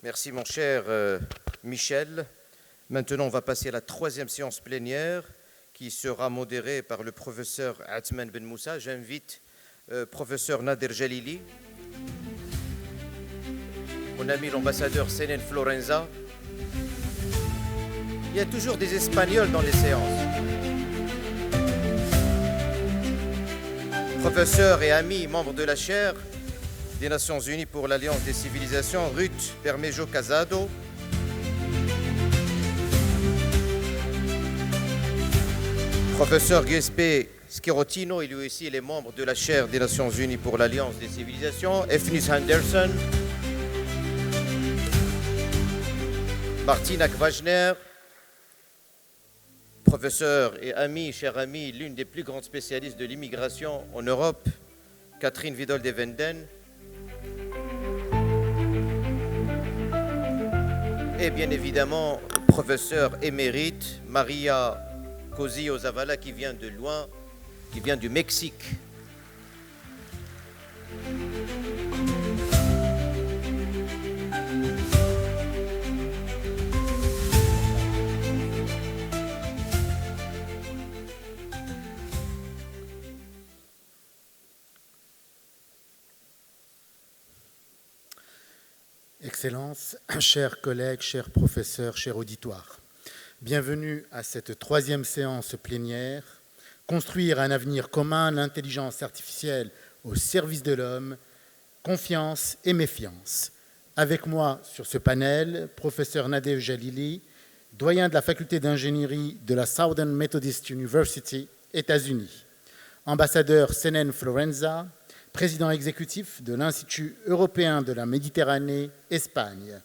Merci mon cher Michel. Maintenant, on va passer à la troisième séance plénière qui sera modérée par le professeur Athman Ben Moussa. J'invite professeur Nader Jalili, mon ami l'ambassadeur Senen Florenza. Il y a toujours des Espagnols dans les séances. Professeur et ami, membre de la chaire des Nations Unies pour l'Alliance des civilisations, Ruth Bermejo Casado. Professeur Giuseppe Schirotino, lui aussi il est membre de la chaire des Nations Unies pour l'Alliance des civilisations. Efnus Henderson. Martina Kvajner. Professeur et ami, cher ami, l'une des plus grandes spécialistes de l'immigration en Europe, Catherine Vidal-de-Venden. Et bien évidemment, professeur émérite, Maria Cosio Zavala, qui vient de loin, qui vient du Mexique. Excellences, chers collègues, chers professeurs, chers auditoires, bienvenue à cette troisième séance plénière, construire un avenir commun, l'intelligence artificielle au service de l'homme, confiance et méfiance. Avec moi sur ce panel, professeur Nader Jalili, doyen de la faculté d'ingénierie de la Southern Methodist University, États-Unis, ambassadeur Senen Florenza, président exécutif de l'Institut européen de la Méditerranée, Espagne.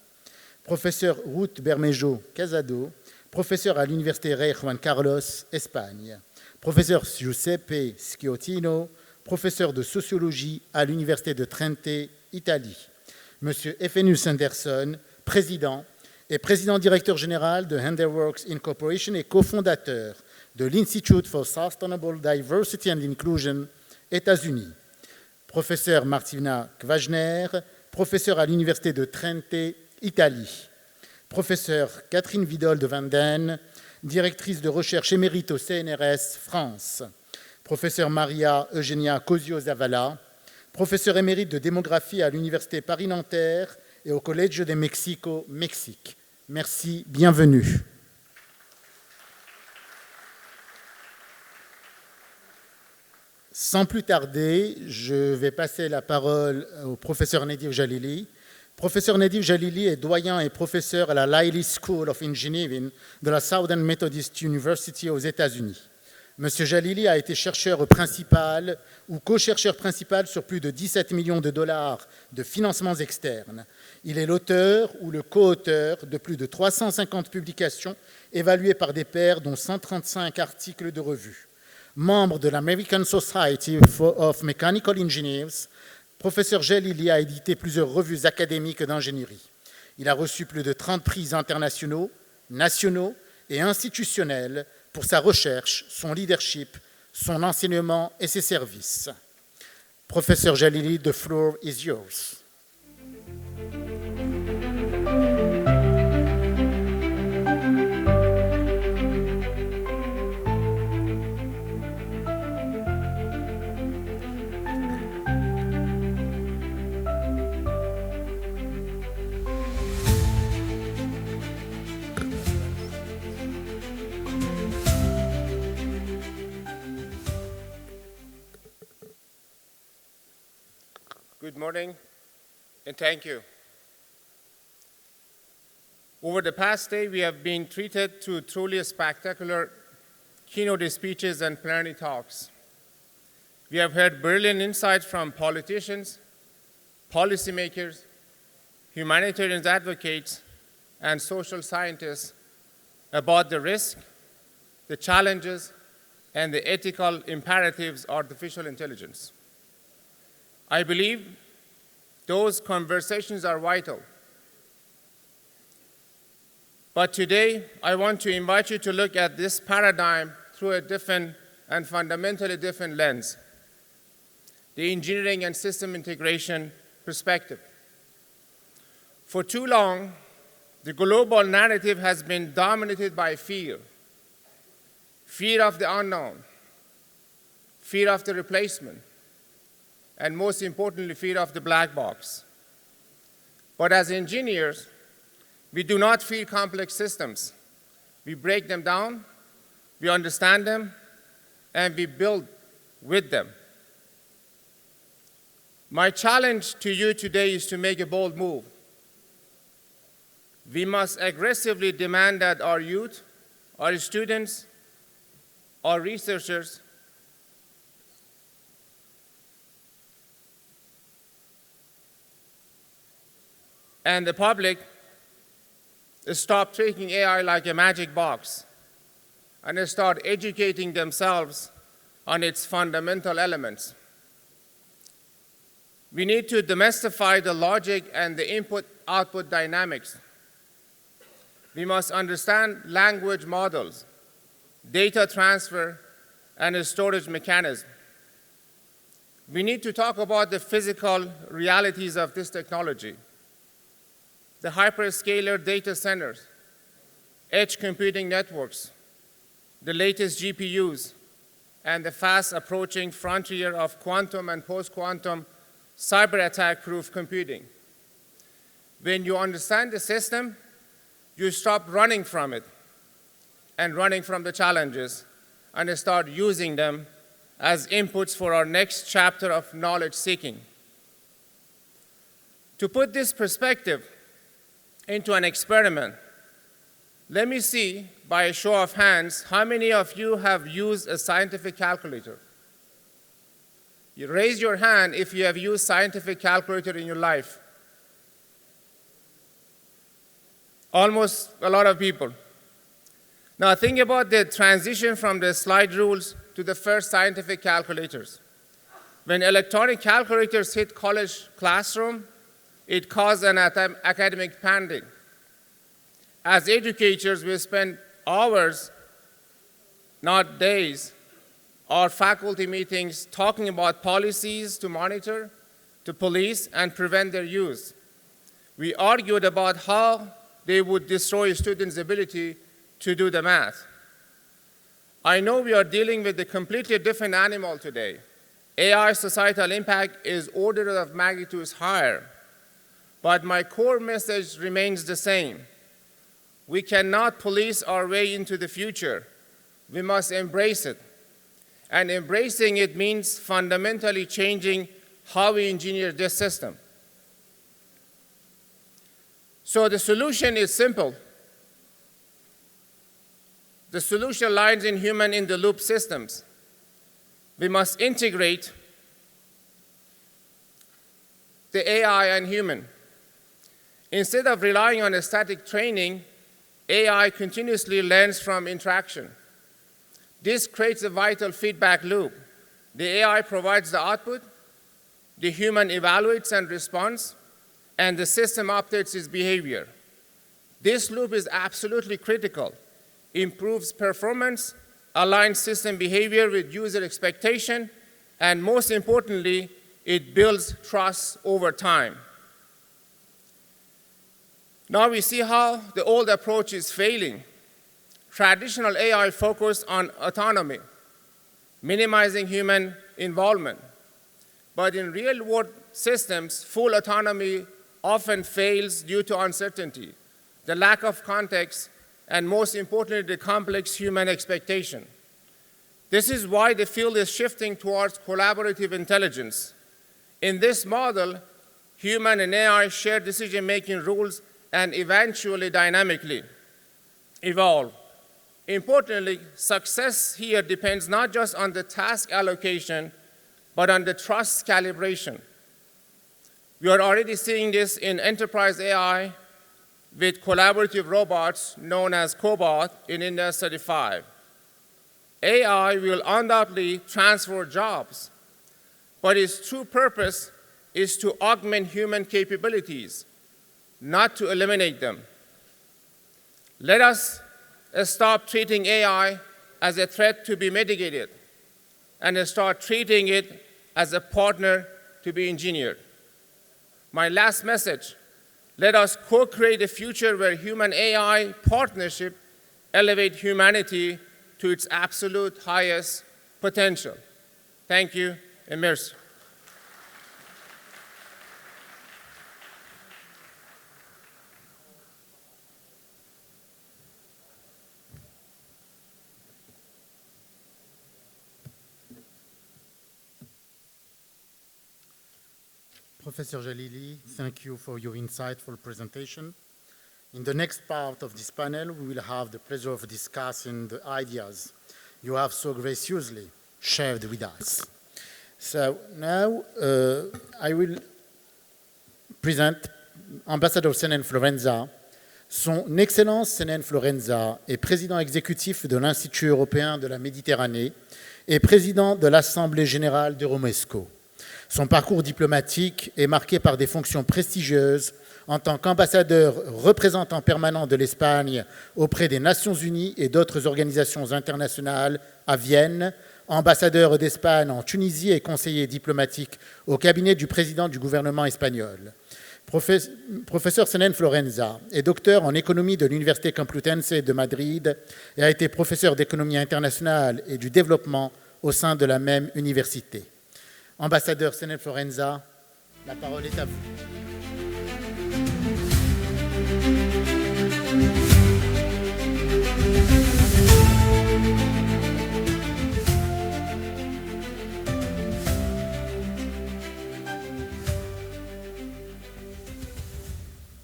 Professeur Ruth Bermejo Casado, professeur à l'Université Rey Juan Carlos, Espagne. Professeur Giuseppe Schirotino, professeur de sociologie à l'Université de Trente, Italie. Monsieur Efenus Henderson, président et président-directeur général de Henderworks Incorporation et cofondateur de l'Institute for Sustainable Diversity and Inclusion, États-Unis. Professeur Martina Kvajner, professeur à l'Université de Trente, Italie. Professeur Catherine Vidal-de-Venden, directrice de recherche émérite au CNRS France. Professeur Maria Eugenia Cosio Zavala, professeur émérite de démographie à l'Université Paris-Nanterre et au Colegio de Mexico, Mexique. Merci, bienvenue. Sans plus tarder, je vais passer la parole au professeur Nader Jalili. Professeur Nader Jalili est doyen et professeur à la Lilly School of Engineering de la Southern Methodist University aux États-Unis. Monsieur Jalili a été chercheur principal ou co-chercheur principal sur plus de 17 millions de dollars de financements externes. Il est l'auteur ou le co-auteur de plus de 350 publications évaluées par des pairs, dont 135 articles de revue. Membre de l'American Society of Mechanical Engineers, professeur Jalili a édité plusieurs revues académiques d'ingénierie. Il a reçu plus de 30 prix internationaux, nationaux et institutionnels pour sa recherche, son leadership, son enseignement et ses services. Professeur Jalili, the floor is yours. Good morning, and thank you. Over the past day, we have been treated to truly spectacular keynote speeches and plenary talks. We have heard brilliant insights from politicians, policymakers, humanitarian advocates, and social scientists about the risk, the challenges, and the ethical imperatives of artificial intelligence. I believe those conversations are vital. But today, I want to invite you to look at this paradigm through a different and fundamentally different lens, the engineering and system integration perspective. For too long, the global narrative has been dominated by fear. Fear of the unknown, fear of the replacement, and most importantly, fear of the black box. But as engineers, we do not fear complex systems. We break them down, we understand them, and we build with them. My challenge to you today is to make a bold move. We must aggressively demand that our youth, our students, our researchers and the public stop treating AI like a magic box and start educating themselves on its fundamental elements. We need to demystify the logic and the input-output dynamics. We must understand language models, data transfer, and storage mechanism. We need to talk about the physical realities of this technology. The hyperscaler data centers, edge computing networks, the latest GPUs, and the fast approaching frontier of quantum and post-quantum cyber attack-proof computing. When you understand the system, you stop running from it and running from the challenges and start using them as inputs for our next chapter of knowledge seeking. To put this perspective into an experiment, let me see, by a show of hands, how many of you have used a scientific calculator? You raise your hand if you have used scientific calculator in your life. Almost a lot of people. Now think about the transition from the slide rules to the first scientific calculators. When electronic calculators hit college classroom, it caused an academic panic. As educators, we spend hours, not days, our faculty meetings talking about policies to monitor, to police, and prevent their use. We argued about how they would destroy students' ability to do the math. I know we are dealing with a completely different animal today. AI societal impact is order of magnitude higher. But my core message remains the same. We cannot police our way into the future. We must embrace it. And embracing it means fundamentally changing how we engineer this system. So the solution is simple. The solution lies in human-in-the-loop systems. We must integrate the AI and human. Instead of relying on a static training, AI continuously learns from interaction. This creates a vital feedback loop. The AI provides the output, the human evaluates and responds, and the system updates its behavior. This loop is absolutely critical. Improves performance, aligns system behavior with user expectation, and most importantly, it builds trust over time. Now we see how the old approach is failing. Traditional AI focused on autonomy, minimizing human involvement. But in real-world systems, full autonomy often fails due to uncertainty, the lack of context, and most importantly, the complex human expectation. This is why the field is shifting towards collaborative intelligence. In this model, human and AI share decision-making rules and eventually dynamically evolve. Importantly, success here depends not just on the task allocation, but on the trust calibration. We are already seeing this in enterprise AI with collaborative robots known as cobot in India 35. AI will undoubtedly transfer jobs, but its true purpose is to augment human capabilities, not to eliminate them. Let us stop treating AI as a threat to be mitigated and start treating it as a partner to be engineered. My last message, Let us co-create a future where human-AI partnership elevate humanity to its absolute highest potential. Thank you, and merci. Professor Jalili, thank you for your insightful presentation. In the next part of this panel, we will have the pleasure of discussing the ideas you have so graciously shared with us. So now I will present Ambassador Senene Florenza. Son Excellence Senene Florenza est président exécutif de l'Institut européen de la Méditerranée et président de l'Assemblée générale d'Euromesco. Son parcours diplomatique est marqué par des fonctions prestigieuses en tant qu'ambassadeur représentant permanent de l'Espagne auprès des Nations Unies et d'autres organisations internationales à Vienne, ambassadeur d'Espagne en Tunisie et conseiller diplomatique au cabinet du président du gouvernement espagnol. Professeur Senene Florenza est docteur en économie de l'Université Complutense de Madrid et a été professeur d'économie internationale et du développement au sein de la même université. Ambassadeur Senene Florenza, la parole est à vous.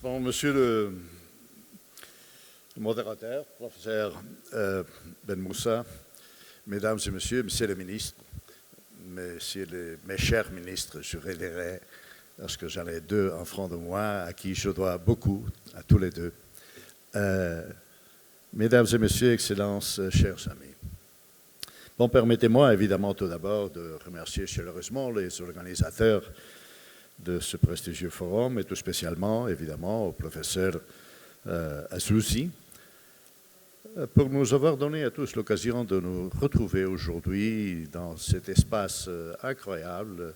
Bon, monsieur le modérateur, professeur Ben Moussa, mesdames et messieurs, monsieur le ministre, mes chers ministres, je révélerai, parce que j'en ai deux en front de moi, à qui je dois beaucoup, à tous les deux. Mesdames et messieurs, excellences, chers amis. Bon, permettez-moi évidemment tout d'abord de remercier chaleureusement les organisateurs de ce prestigieux forum, et tout spécialement, évidemment, au professeur Azoussi, pour nous avoir donné à tous l'occasion de nous retrouver aujourd'hui dans cet espace incroyable.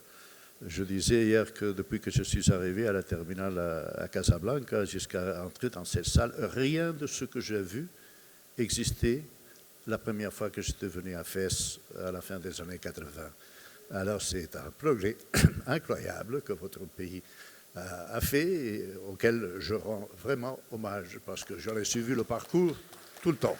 Je disais hier que depuis que je suis arrivé à la terminale à Casablanca jusqu'à entrer dans cette salle, rien de ce que j'ai vu existait la première fois que j'étais venu à Fès à la fin des années 80. Alors c'est un progrès incroyable que votre pays a fait et auquel je rends vraiment hommage parce que j'en ai suivi le parcours tout le temps.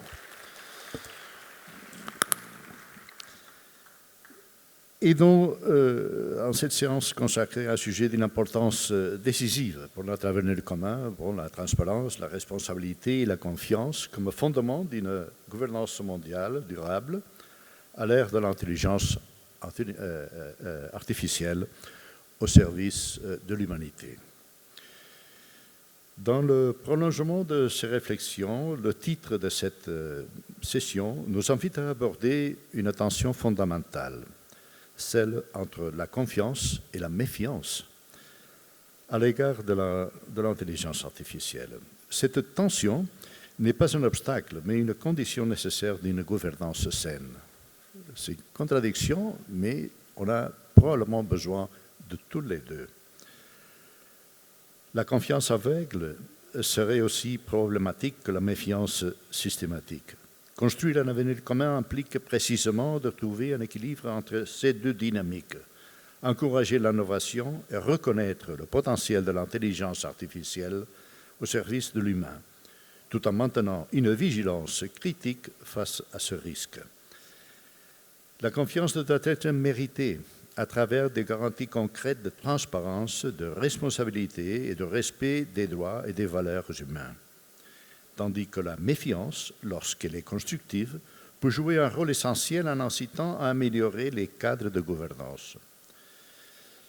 Et donc, en cette séance consacrée à un sujet d'une importance décisive pour notre avenir commun, pour la transparence, la responsabilité et la confiance comme fondement d'une gouvernance mondiale durable à l'ère de l'intelligence artificielle au service de l'humanité. Dans le prolongement de ces réflexions, le titre de cette session nous invite à aborder une tension fondamentale, celle entre la confiance et la méfiance à l'égard de l'intelligence artificielle. Cette tension n'est pas un obstacle, mais une condition nécessaire d'une gouvernance saine. C'est une contradiction, mais on a probablement besoin de tous les deux. La confiance aveugle serait aussi problématique que la méfiance systématique. Construire un avenir commun implique précisément de trouver un équilibre entre ces deux dynamiques, encourager l'innovation et reconnaître le potentiel de l'intelligence artificielle au service de l'humain, tout en maintenant une vigilance critique face à ce risque. La confiance doit être méritée à travers des garanties concrètes de transparence, de responsabilité et de respect des droits et des valeurs humains. Tandis que la méfiance, lorsqu'elle est constructive, peut jouer un rôle essentiel en incitant à améliorer les cadres de gouvernance.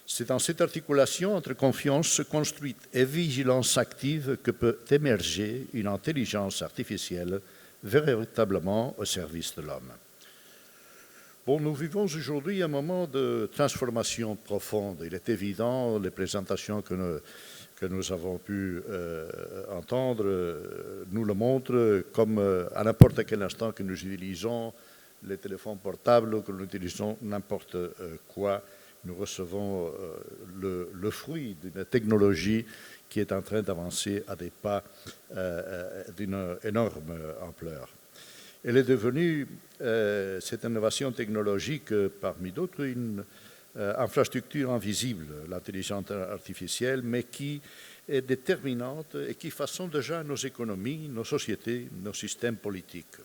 C'est dans cette articulation entre confiance construite et vigilance active que peut émerger une intelligence artificielle véritablement au service de l'homme. Bon, nous vivons aujourd'hui un moment de transformation profonde. Il est évident, les présentations que nous avons pu entendre nous le montrent, comme à n'importe quel instant que nous utilisons les téléphones portables ou que nous utilisons n'importe quoi. nous recevons le fruit d'une technologie qui est en train d'avancer à des pas d'une énorme ampleur. Elle est devenue, cette innovation technologique, parmi d'autres, une infrastructure invisible, l'intelligence artificielle, mais qui est déterminante et qui façonne déjà nos économies, nos sociétés, nos systèmes politiques.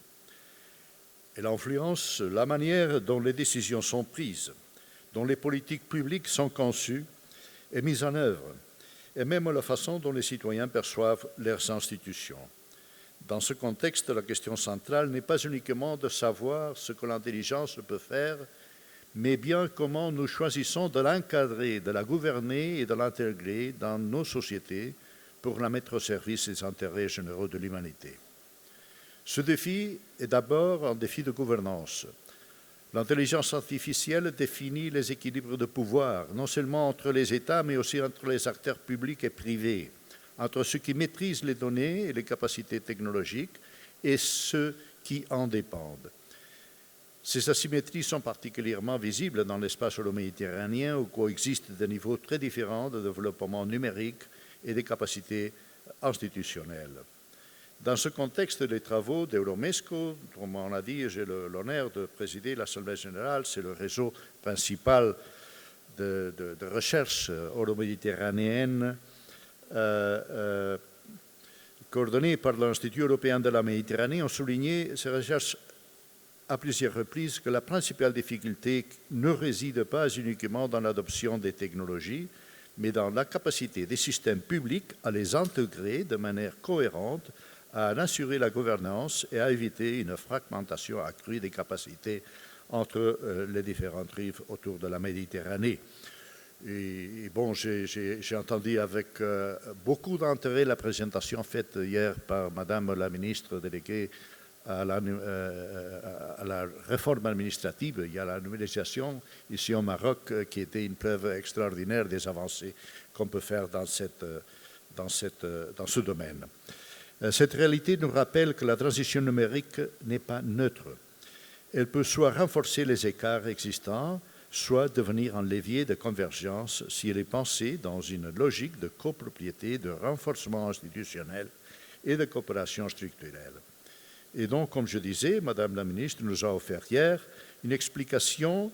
Elle influence la manière dont les décisions sont prises, dont les politiques publiques sont conçues et mises en œuvre, et même la façon dont les citoyens perçoivent leurs institutions. Dans ce contexte, la question centrale n'est pas uniquement de savoir ce que l'intelligence peut faire, mais bien comment nous choisissons de l'encadrer, de la gouverner et de l'intégrer dans nos sociétés pour la mettre au service des intérêts généraux de l'humanité. Ce défi est d'abord un défi de gouvernance. L'intelligence artificielle définit les équilibres de pouvoir, non seulement entre les États, mais aussi entre les acteurs publics et privés, entre ceux qui maîtrisent les données et les capacités technologiques et ceux qui en dépendent. Ces asymétries sont particulièrement visibles dans l'espace euro-méditerranéen où coexistent des niveaux très différents de développement numérique et des capacités institutionnelles. Dans ce contexte, les travaux d'Euromesco, comme on l'a dit, j'ai l'honneur de présider l'Assemblée générale, c'est le réseau principal de recherche euro-méditerranéenne, coordonné par l'Institut européen de la Méditerranée, ont souligné ces recherches à plusieurs reprises que la principale difficulté ne réside pas uniquement dans l'adoption des technologies, mais dans la capacité des systèmes publics à les intégrer de manière cohérente, à en assurer la gouvernance et à éviter une fragmentation accrue des capacités entre les différentes rives autour de la Méditerranée. Et bon, j'ai entendu avec beaucoup d'intérêt la présentation faite hier par Madame la ministre déléguée à la réforme administrative. Il y a la numérisation ici au Maroc qui était une preuve extraordinaire des avancées qu'on peut faire dans ce domaine. Cette réalité nous rappelle que la transition numérique n'est pas neutre. Elle peut soit renforcer les écarts existants, soit devenir un levier de convergence si elle est pensée dans une logique de copropriété, de renforcement institutionnel et de coopération structurelle. Et donc, comme je disais, Madame la ministre nous a offert hier une explication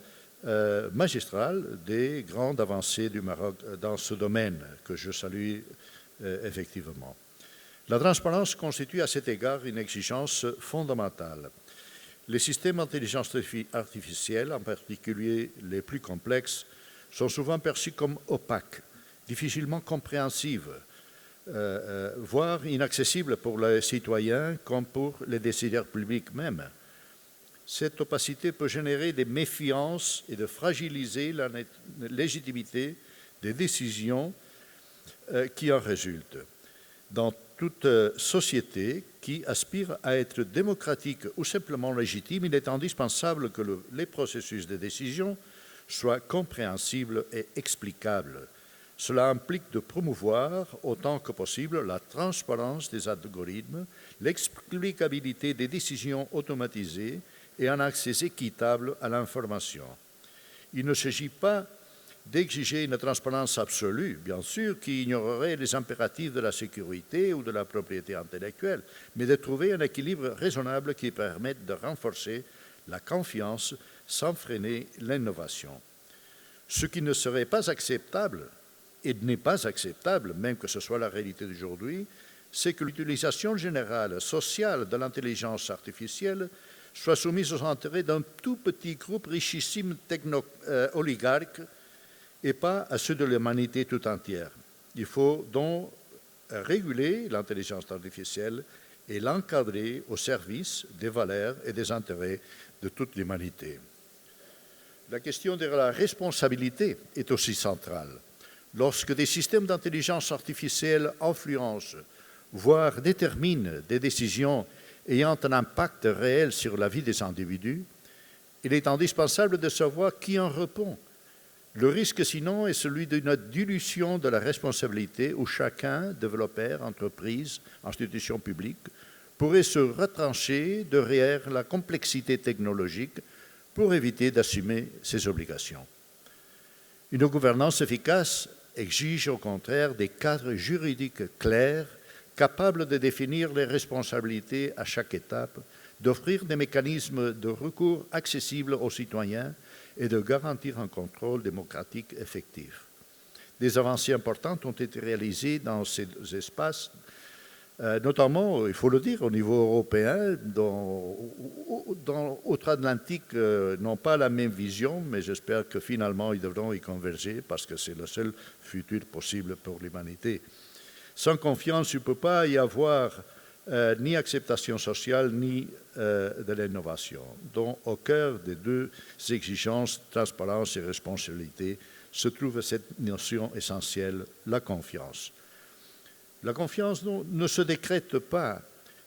magistrale des grandes avancées du Maroc dans ce domaine, que je salue effectivement. La transparence constitue à cet égard une exigence fondamentale. Les systèmes d'intelligence artificielle, en particulier les plus complexes, sont souvent perçus comme opaques, difficilement compréhensibles, voire inaccessibles pour les citoyens comme pour les décideurs publics même. Cette opacité peut générer des méfiances et de fragiliser la légitimité des décisions qui en résultent. Dans toute société qui aspire à être démocratique ou simplement légitime, il est indispensable que les processus de décision soient compréhensibles et explicables. Cela implique de promouvoir autant que possible la transparence des algorithmes, l'explicabilité des décisions automatisées et un accès équitable à l'information. Il ne s'agit pas d'exiger une transparence absolue, bien sûr, qui ignorerait les impératifs de la sécurité ou de la propriété intellectuelle, mais de trouver un équilibre raisonnable qui permette de renforcer la confiance sans freiner l'innovation. Ce qui ne serait pas acceptable, et n'est pas acceptable, même que ce soit la réalité d'aujourd'hui, c'est que l'utilisation générale, sociale de l'intelligence artificielle soit soumise aux intérêts d'un tout petit groupe richissime oligarque et pas à ceux de l'humanité tout entière. Il faut donc réguler l'intelligence artificielle et l'encadrer au service des valeurs et des intérêts de toute l'humanité. La question de la responsabilité est aussi centrale. Lorsque des systèmes d'intelligence artificielle influencent, voire déterminent des décisions ayant un impact réel sur la vie des individus, il est indispensable de savoir qui en répond. Le risque, sinon, est celui d'une dilution de la responsabilité où chacun, développeur, entreprise, institution publique, pourrait se retrancher derrière la complexité technologique pour éviter d'assumer ses obligations. Une gouvernance efficace exige au contraire des cadres juridiques clairs, capables de définir les responsabilités à chaque étape, d'offrir des mécanismes de recours accessibles aux citoyens et de garantir un contrôle démocratique effectif. Des avancées importantes ont été réalisées dans ces espaces, notamment, il faut le dire, au niveau européen, outre-Atlantique n'ont pas la même vision, mais j'espère que finalement ils devront y converger parce que c'est le seul futur possible pour l'humanité. Sans confiance, il ne peut pas y avoir ni acceptation sociale, ni de l'innovation, dont au cœur des deux exigences, transparence et responsabilité, se trouve cette notion essentielle, la confiance. La confiance ne se décrète pas,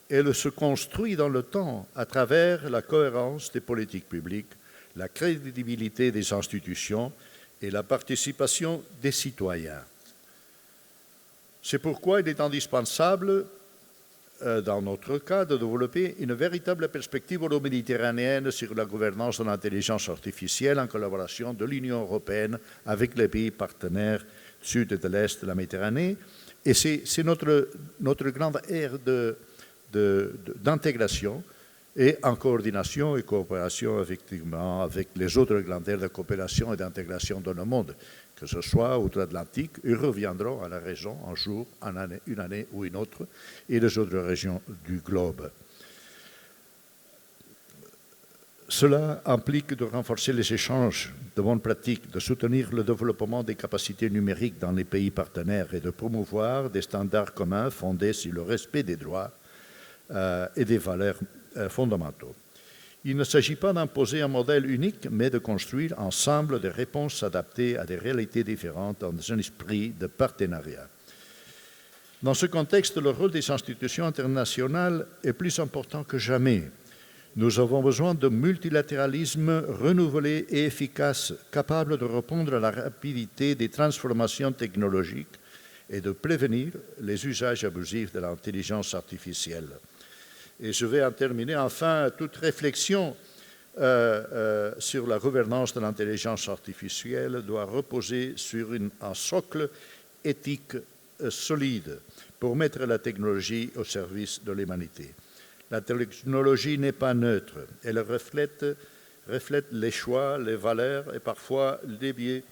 elle se construit dans le temps à travers la cohérence des politiques publiques, la crédibilité des institutions et la participation des citoyens. C'est pourquoi il est indispensable, dans notre cas, de développer une véritable perspective euro-méditerranéenne sur la gouvernance de l'intelligence artificielle en collaboration de l'Union européenne avec les pays partenaires du sud et de l'est de la Méditerranée. Et c'est notre grande ère d'intégration et en coordination et coopération effectivement avec les autres grandes aires de coopération et d'intégration dans le monde, que ce soit outre-Atlantique, ils reviendront à la région un jour, une année ou une autre, et les autres régions du globe. Cela implique de renforcer les échanges de bonnes pratiques, de soutenir le développement des capacités numériques dans les pays partenaires et de promouvoir des standards communs fondés sur le respect des droits et des valeurs fondamentaux. Il ne s'agit pas d'imposer un modèle unique, mais de construire ensemble des réponses adaptées à des réalités différentes dans un esprit de partenariat. Dans ce contexte, le rôle des institutions internationales est plus important que jamais. Nous avons besoin de multilatéralisme renouvelé et efficace, capable de répondre à la rapidité des transformations technologiques et de prévenir les usages abusifs de l'intelligence artificielle. Et je vais en terminer. Enfin, toute réflexion sur la gouvernance de l'intelligence artificielle doit reposer sur un socle éthique solide pour mettre la technologie au service de l'humanité. La technologie n'est pas neutre. Elle reflète les choix, les valeurs et parfois les biais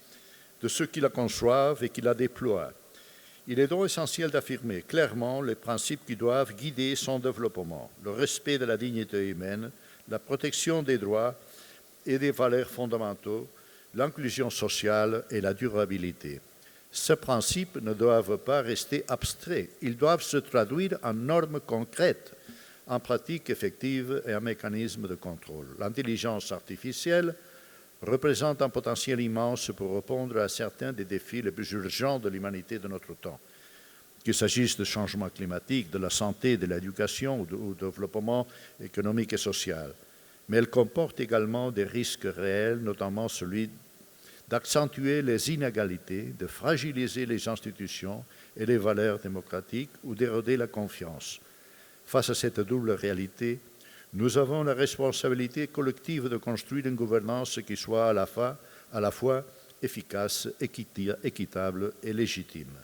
de ceux qui la conçoivent et qui la déploient. Il est donc essentiel d'affirmer clairement les principes qui doivent guider son développement, le respect de la dignité humaine, la protection des droits et des valeurs fondamentaux, l'inclusion sociale et la durabilité. Ces principes ne doivent pas rester abstraits, ils doivent se traduire en normes concrètes, en pratiques effectives et en mécanismes de contrôle. L'intelligence artificielle représente un potentiel immense pour répondre à certains des défis les plus urgents de l'humanité de notre temps, qu'il s'agisse du changement climatique, de la santé, de l'éducation ou du développement économique et social. Mais elle comporte également des risques réels, notamment celui d'accentuer les inégalités, de fragiliser les institutions et les valeurs démocratiques ou d'éroder la confiance. Face à cette double réalité, nous avons la responsabilité collective de construire une gouvernance qui soit à la fois efficace, équitable et légitime.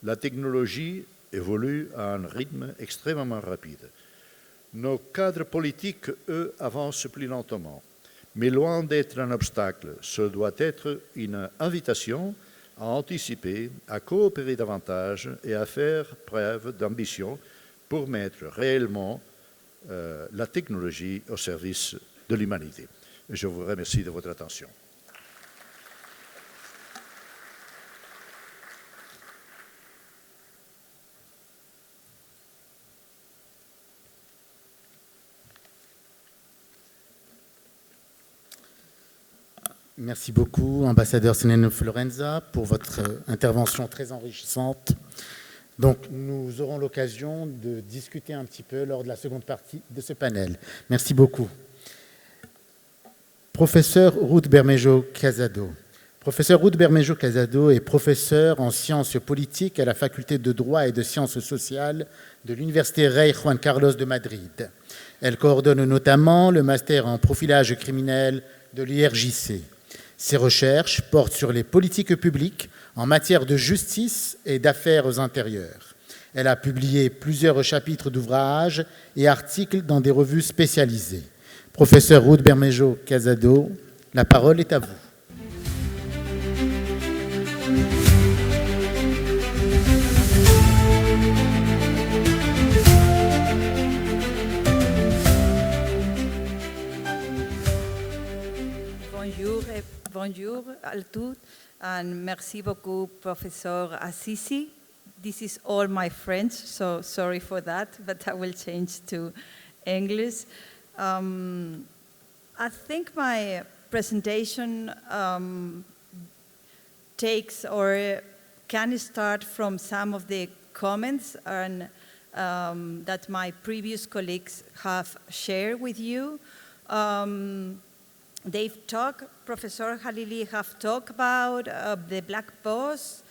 La technologie évolue à un rythme extrêmement rapide. Nos cadres politiques, eux, avancent plus lentement. Mais loin d'être un obstacle, ce doit être une invitation à anticiper, à coopérer davantage et à faire preuve d'ambition pour mettre réellement la technologie au service de l'humanité. Je vous remercie de votre attention. Merci beaucoup, ambassadeur Senene Florenza, pour votre intervention très enrichissante. Donc, nous aurons l'occasion de discuter un petit peu lors de la seconde partie de ce panel. Merci beaucoup. Professeur Ruth Bermejo-Casado. Professeur Ruth Bermejo-Casado est professeure en sciences politiques à la faculté de droit et de sciences sociales de l'Université Rey Juan Carlos de Madrid. Elle coordonne notamment le master en profilage criminel de l'IRJC. Ses recherches portent sur les politiques publiques en matière de justice et d'affaires intérieures. Elle a publié plusieurs chapitres d'ouvrages et articles dans des revues spécialisées. Professeur Ruth Bermejo Casado, la parole est à vous. Bonjour à tous, and merci beaucoup, Professor Assisi. This is all my French, so sorry for that, but I will change to English. I think my presentation takes or can start from some of the comments and, that my previous colleagues have shared with you. Professor Khalili have talked about the black box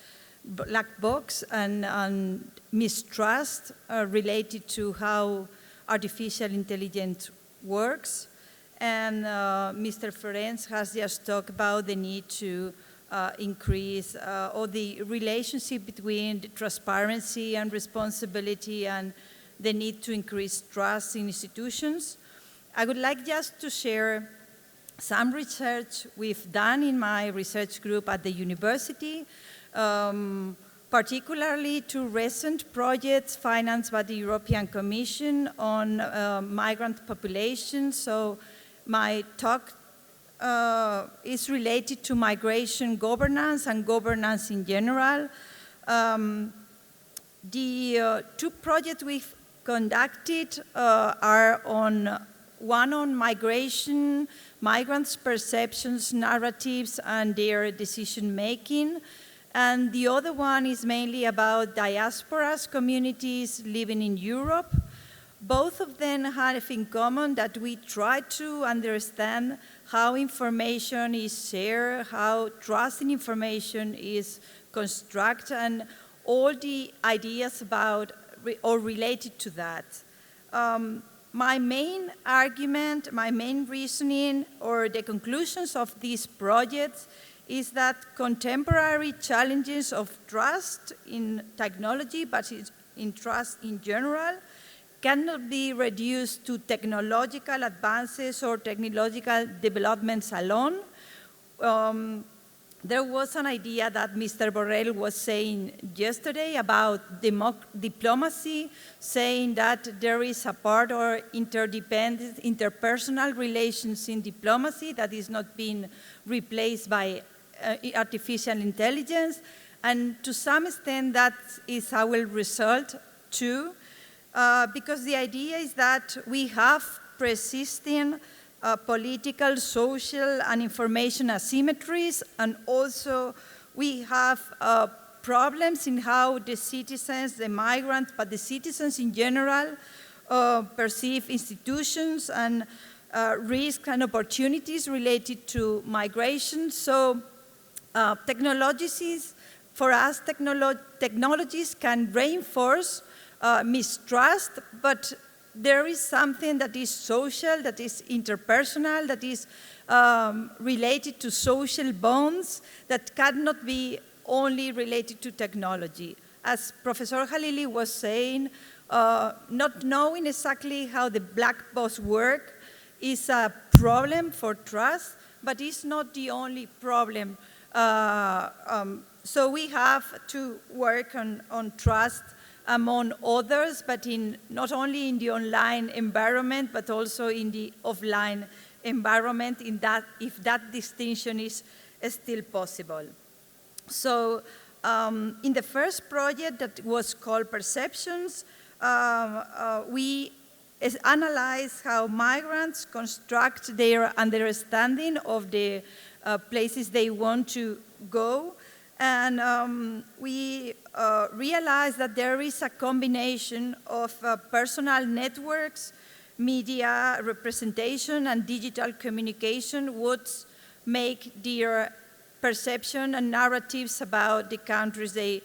and mistrust related to how artificial intelligence works. And Mr. Ferenc has just talked about the need to increase or the relationship between transparency and responsibility and the need to increase trust in institutions. I would like just to share some research we've done in my research group at the university, particularly two recent projects financed by the European Commission on migrant populations. So my talk is related to migration governance and governance in general. The two projects we've conducted are one on migration, migrants' perceptions, narratives, and their decision-making. And the other one is mainly about diasporas, communities living in Europe. Both of them have in common that we try to understand how information is shared, how trust in information is constructed, and all the ideas about or related to that. My main argument, my main reasoning, or the conclusions of these projects is that contemporary challenges of trust in technology, but in trust in general, cannot be reduced to technological advances or technological developments alone. There was an idea that Mr. Borrell was saying yesterday about diplomacy, saying that there is a part or interdependent, interpersonal relations in diplomacy that is not being replaced by artificial intelligence. And to some extent, that is our result too, because the idea is that we have persisting political, social, and information asymmetries, and also we have problems in how the citizens, the migrants, but the citizens in general perceive institutions and risks and opportunities related to migration. So technologies, for us, technologies can reinforce mistrust, but there is something that is social, that is interpersonal, that is related to social bonds that cannot be only related to technology. As Professor Khalili was saying, not knowing exactly how the black box works is a problem for trust, but it's not the only problem. So we have to work on trust among others, but not only in the online environment, but also in the offline environment, if that distinction is still possible. So in the first project that was called Perceptions, we analyzed how migrants construct their understanding of the places they want to go. And we realized that there is a combination of personal networks, media representation, and digital communication would make their perception and narratives about the countries they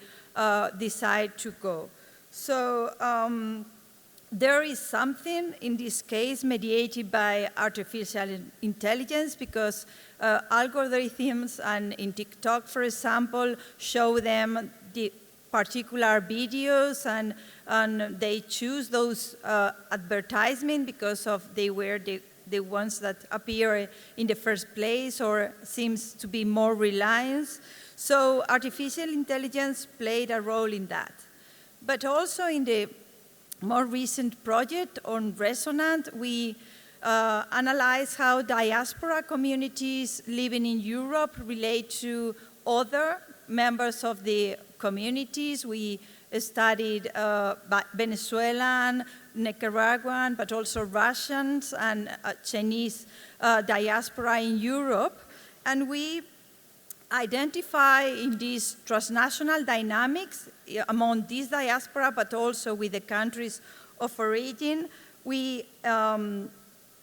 decide to go. So there is something, in this case, mediated by artificial intelligence, because algorithms and in TikTok, for example, show them the particular videos, and they choose those advertisements because of they were the ones that appear in the first place or seems to be more reliant. So artificial intelligence played a role in that. But also in the more recent project on Resonant, we analyze how diaspora communities living in Europe relate to other members of the communities. We studied Venezuelan, Nicaraguan, but also Russians and Chinese diaspora in Europe. And we identify in these transnational dynamics among these diaspora, but also with the countries of origin. We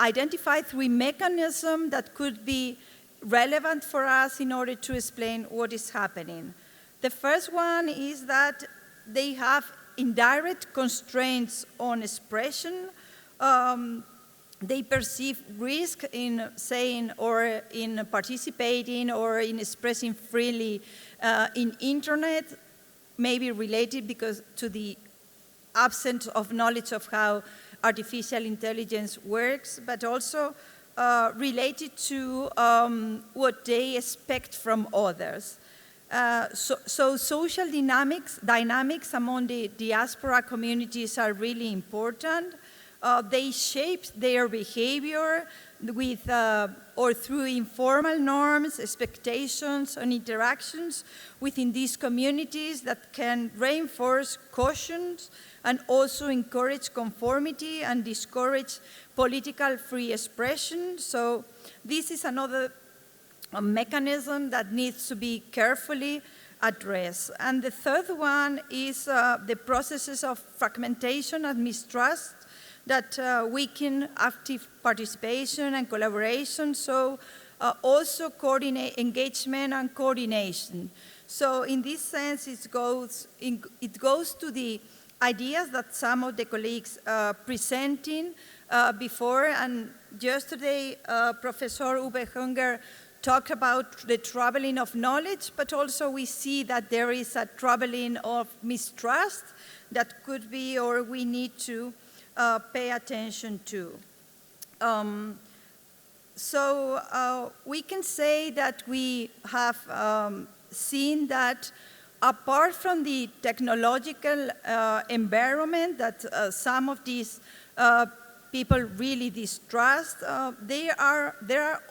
identify 3 mechanisms that could be relevant for us in order to explain what is happening. The first one is that they have indirect constraints on expression. They perceive risk in saying or in participating or in expressing freely in internet, maybe related because to the absence of knowledge of how artificial intelligence works, but also related to what they expect from others. So social dynamics among the diaspora communities are really important. They shape their behavior with or through informal norms, expectations, and interactions within these communities that can reinforce caution and also encourage conformity and discourage political free expression. So this is another mechanism that needs to be carefully addressed. And the third one is the processes of fragmentation and mistrust that weaken active participation and collaboration, so also engagement and coordination. So in this sense, it goes to the ideas that some of the colleagues presenting before, and yesterday Professor Uwe Junger talked about the traveling of knowledge, but also we see that there is a traveling of mistrust that could be or we need to pay attention to. So we can say that we have seen that apart from the technological environment that some of these people really distrust, there are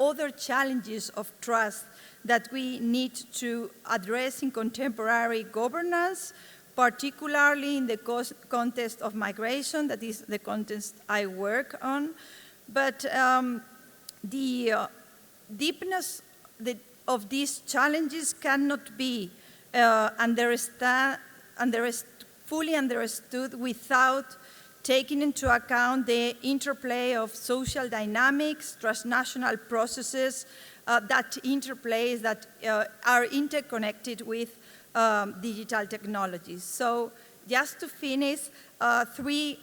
other challenges of trust that we need to address in contemporary governance, particularly in the context of migration, that is the context I work on. But the deepness of these challenges cannot be fully understood without taking into account the interplay of social dynamics, transnational processes, that interplays that are interconnected with digital technologies. So just to finish, three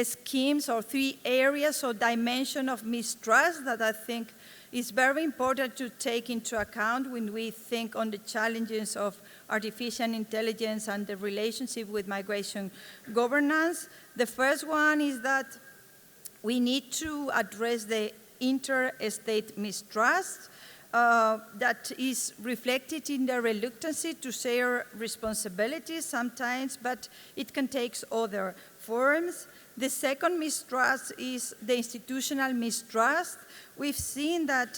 schemes or 3 areas or dimension of mistrust that I think is very important to take into account when we think on the challenges of artificial intelligence and the relationship with migration governance. The first one is that we need to address the interstate mistrust that is reflected in the reluctance to share responsibilities sometimes, but it can take other forms. The second mistrust is the institutional mistrust. We've seen that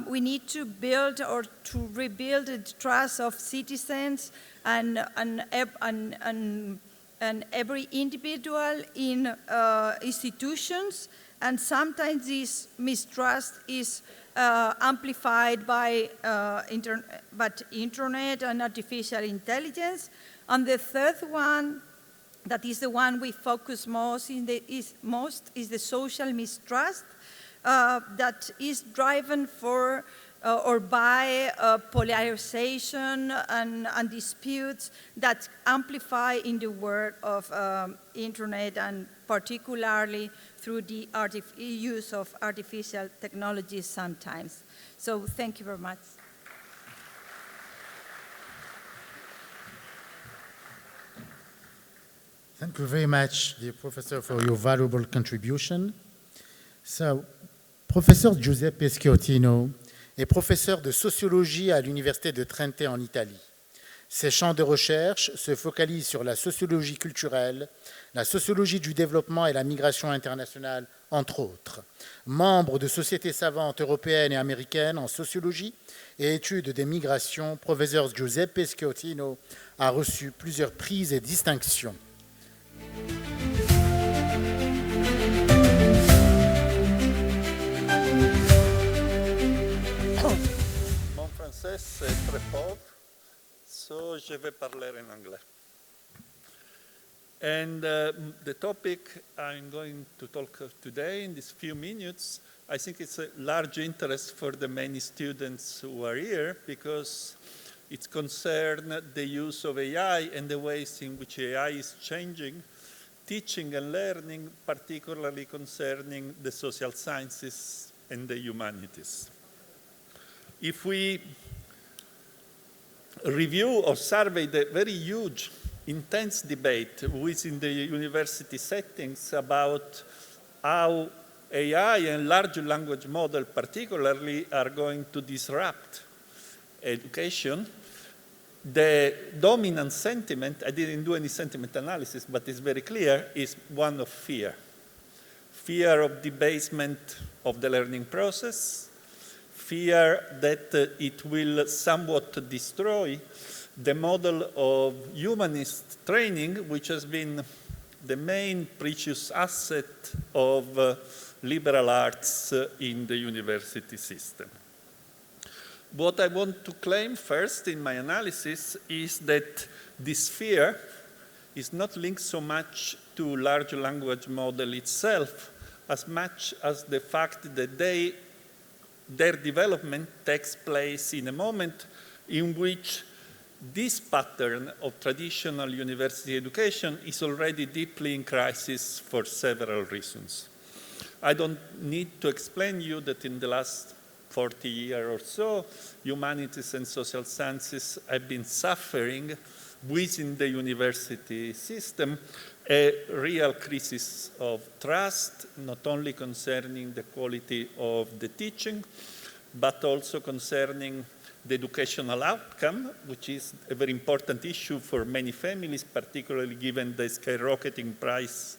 we need to build or to rebuild the trust of citizens and every individual in institutions, and sometimes this mistrust is amplified by internet and artificial intelligence. And the third one, that is the one we focus most is the social mistrust that is driven for or by polarization and disputes that amplify in the world of internet, and particularly through the use of artificial technologies sometimes. So thank you very much. Thank you very much, dear Professor, for your valuable contribution. So, Professeur Giuseppe Schiottino est professeur de sociologie à l'Université de Trente en Italie. Ses champs de recherche se focalisent sur la sociologie culturelle, la sociologie du développement et la migration internationale, entre autres. Membre de sociétés savantes européennes et américaines en sociologie et études des migrations, professeur Giuseppe Schiottino a reçu plusieurs prix et distinctions. Mon français, c'est très pauvre, so je vais parler en anglais. And the topic I'm going to talk of today in these few minutes, I think it's a large interest for the many students who are here because it concerns the use of AI and the ways in which AI is changing teaching and learning, particularly concerning the social sciences and the humanities. If we review or survey the very huge, intense debate within the university settings about how AI and large language model particularly are going to disrupt education, the dominant sentiment, I didn't do any sentiment analysis, but it's very clear, is one of fear. Fear of debasement of the learning process, fear that it will somewhat destroy the model of humanist training, which has been the main precious asset of liberal arts in the university system. What I want to claim first in my analysis is that this fear is not linked so much to large language model itself as much as the fact that their development takes place in a moment in which this pattern of traditional university education is already deeply in crisis for several reasons. I don't need to explain you that in the last 40 years or so, humanities and social sciences have been suffering within the university system a real crisis of trust, not only concerning the quality of the teaching, but also concerning the educational outcome, which is a very important issue for many families, particularly given the skyrocketing price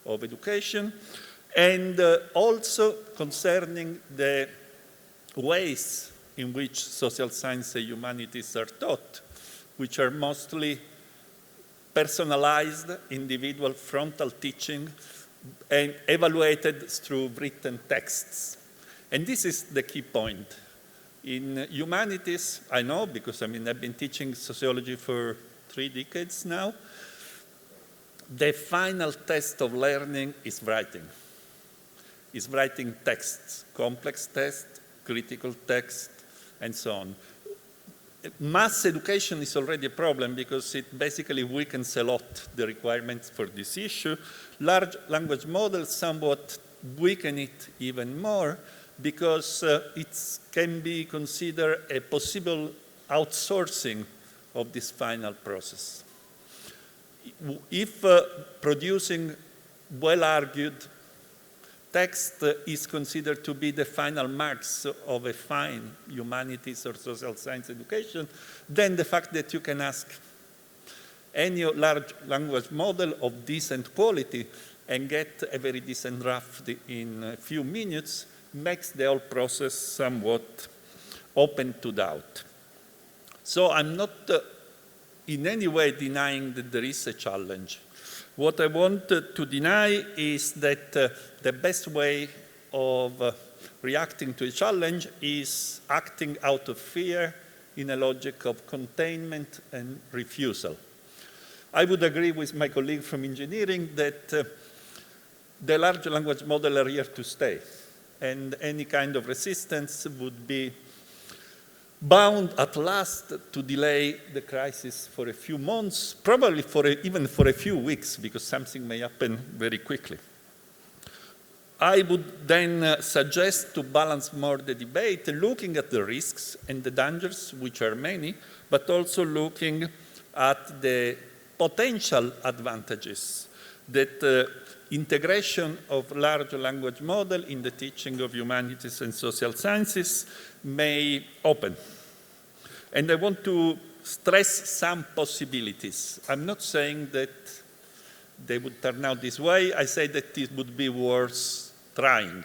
of education, and also concerning the ways in which social science and humanities are taught, which are mostly personalized, individual frontal teaching, and evaluated through written texts. And this is the key point. In humanities, I know, because I've been teaching sociology for 3 decades now, the final test of learning is writing. It's writing texts, complex text, critical text, and so on. Mass education is already a problem because it basically weakens a lot the requirements for this issue. Large language models somewhat weaken it even more because it can be considered a possible outsourcing of this final process. If producing well-argued text is considered to be the final marks of a fine humanities or social science education, then the fact that you can ask any large language model of decent quality and get a very decent draft in a few minutes makes the whole process somewhat open to doubt. So I'm not in any way denying that there is a challenge. What I want to deny is that the best way of reacting to a challenge is acting out of fear in a logic of containment and refusal. I would agree with my colleague from engineering that the large language models are here to stay, and any kind of resistance would be bound at last to delay the crisis for a few months, probably even for a few weeks, because something may happen very quickly. I would then suggest to balance more the debate, looking at the risks and the dangers, which are many, but also looking at the potential advantages that integration of large language model in the teaching of humanities and social sciences may open. And I want to stress some possibilities. I'm not saying that they would turn out this way. I say that it would be worth trying.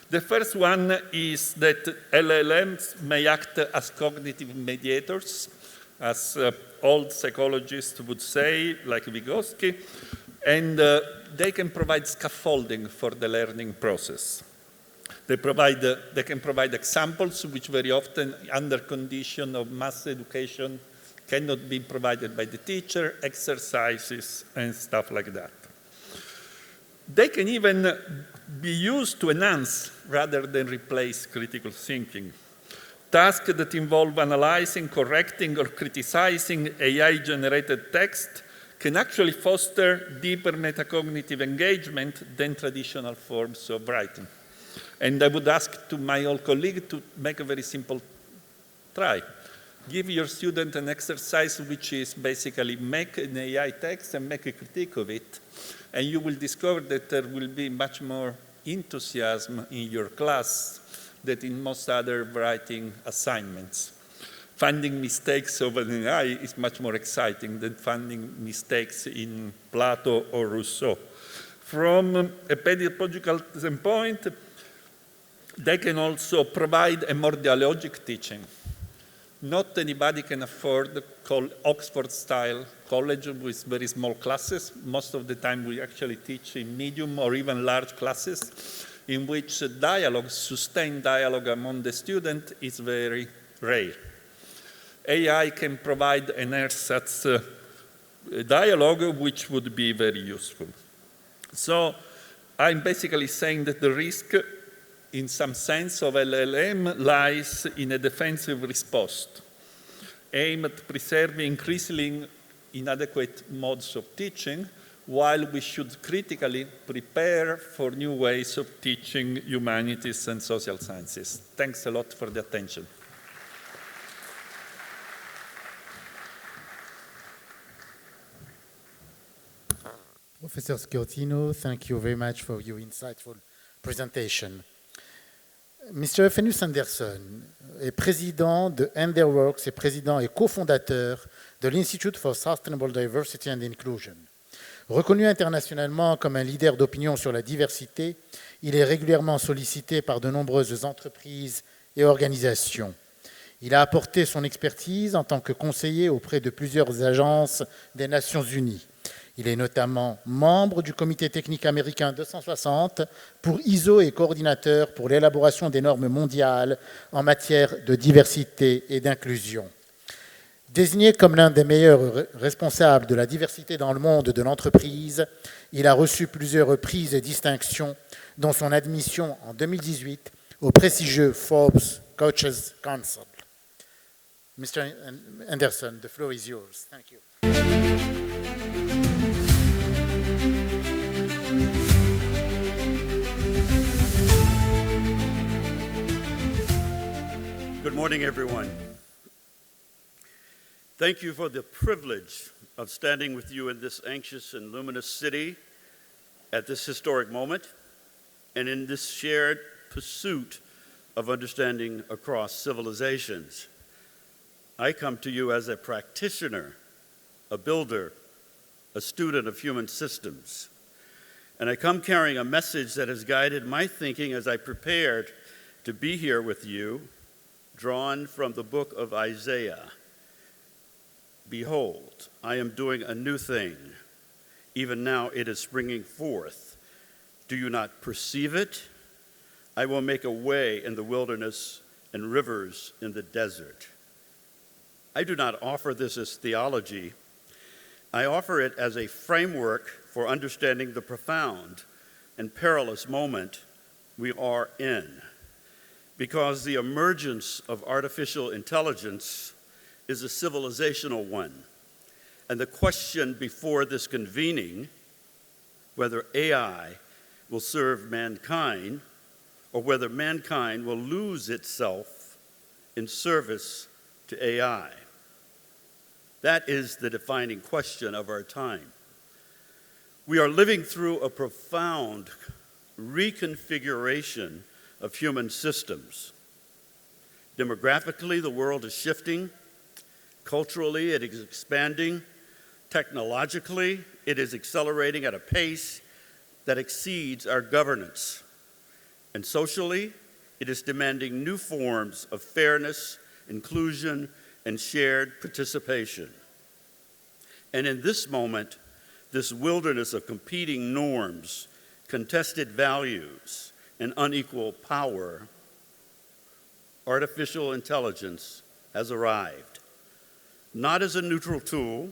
The first one is that LLMs may act as cognitive mediators, as old psychologists would say, like Vygotsky, and they can provide scaffolding for the learning process. They can provide examples which very often, under condition of mass education, cannot be provided by the teacher, exercises, and stuff like that. They can even be used to enhance rather than replace critical thinking. Tasks that involve analyzing, correcting, or criticizing AI-generated text can actually foster deeper metacognitive engagement than traditional forms of writing. And I would ask to my old colleague to make a very simple try. Give your student an exercise which is basically make an AI text and make a critique of it, and you will discover that there will be much more enthusiasm in your class than in most other writing assignments. Finding mistakes of an AI is much more exciting than finding mistakes in Plato or Rousseau. From a pedagogical standpoint, they can also provide a more dialogic teaching. Not anybody can afford Oxford-style college with very small classes. Most of the time we actually teach in medium or even large classes in which dialogue, sustained dialogue among the student is very rare. AI can provide an ersatz dialogue which would be very useful. So I'm basically saying that the risk in some sense of LLM lies in a defensive response aimed at preserving increasingly inadequate modes of teaching, while we should critically prepare for new ways of teaching humanities and social sciences. Thanks a lot for the attention. Professor Schiortino, thank you very much for your insightful presentation. Mr. Fenus Anderson est président de Enderworks et président et cofondateur de l'Institute for Sustainable Diversity and Inclusion. Reconnu internationalement comme un leader d'opinion sur la diversité, il est régulièrement sollicité par de nombreuses entreprises et organisations. Il a apporté son expertise en tant que conseiller auprès de plusieurs agences des Nations Unies. Il est notamment membre du comité technique américain 260 pour ISO et coordinateur pour l'élaboration des normes mondiales en matière de diversité et d'inclusion. Désigné comme l'un des meilleurs responsables de la diversité dans le monde de l'entreprise, il a reçu plusieurs prises et distinctions, dont son admission en 2018 au prestigieux Forbes Coaches Council. Mr. Anderson, the floor is yours. Thank you. Good morning, everyone. Thank you for the privilege of standing with you in this anxious and luminous city at this historic moment and in this shared pursuit of understanding across civilizations. I come to you as a practitioner, a builder, a student of human systems. And I come carrying a message that has guided my thinking as I prepared to be here with you, drawn from the book of Isaiah. Behold, I am doing a new thing. Even now it is springing forth. Do you not perceive it? I will make a way in the wilderness and rivers in the desert. I do not offer this as theology. I offer it as a framework for understanding the profound and perilous moment we are in. because the emergence of artificial intelligence is a civilizational one. And the question before this convening, whether AI will serve mankind or whether mankind will lose itself in service to AI. That is the defining question of our time. We are living through a profound reconfiguration of human systems. Demographically, the world is shifting. Culturally, it is expanding. Technologically, it is accelerating at a pace that exceeds our governance. And socially, it is demanding new forms of fairness, inclusion, and shared participation. And in this moment, this wilderness of competing norms, contested values, and unequal power, artificial intelligence has arrived, not as a neutral tool,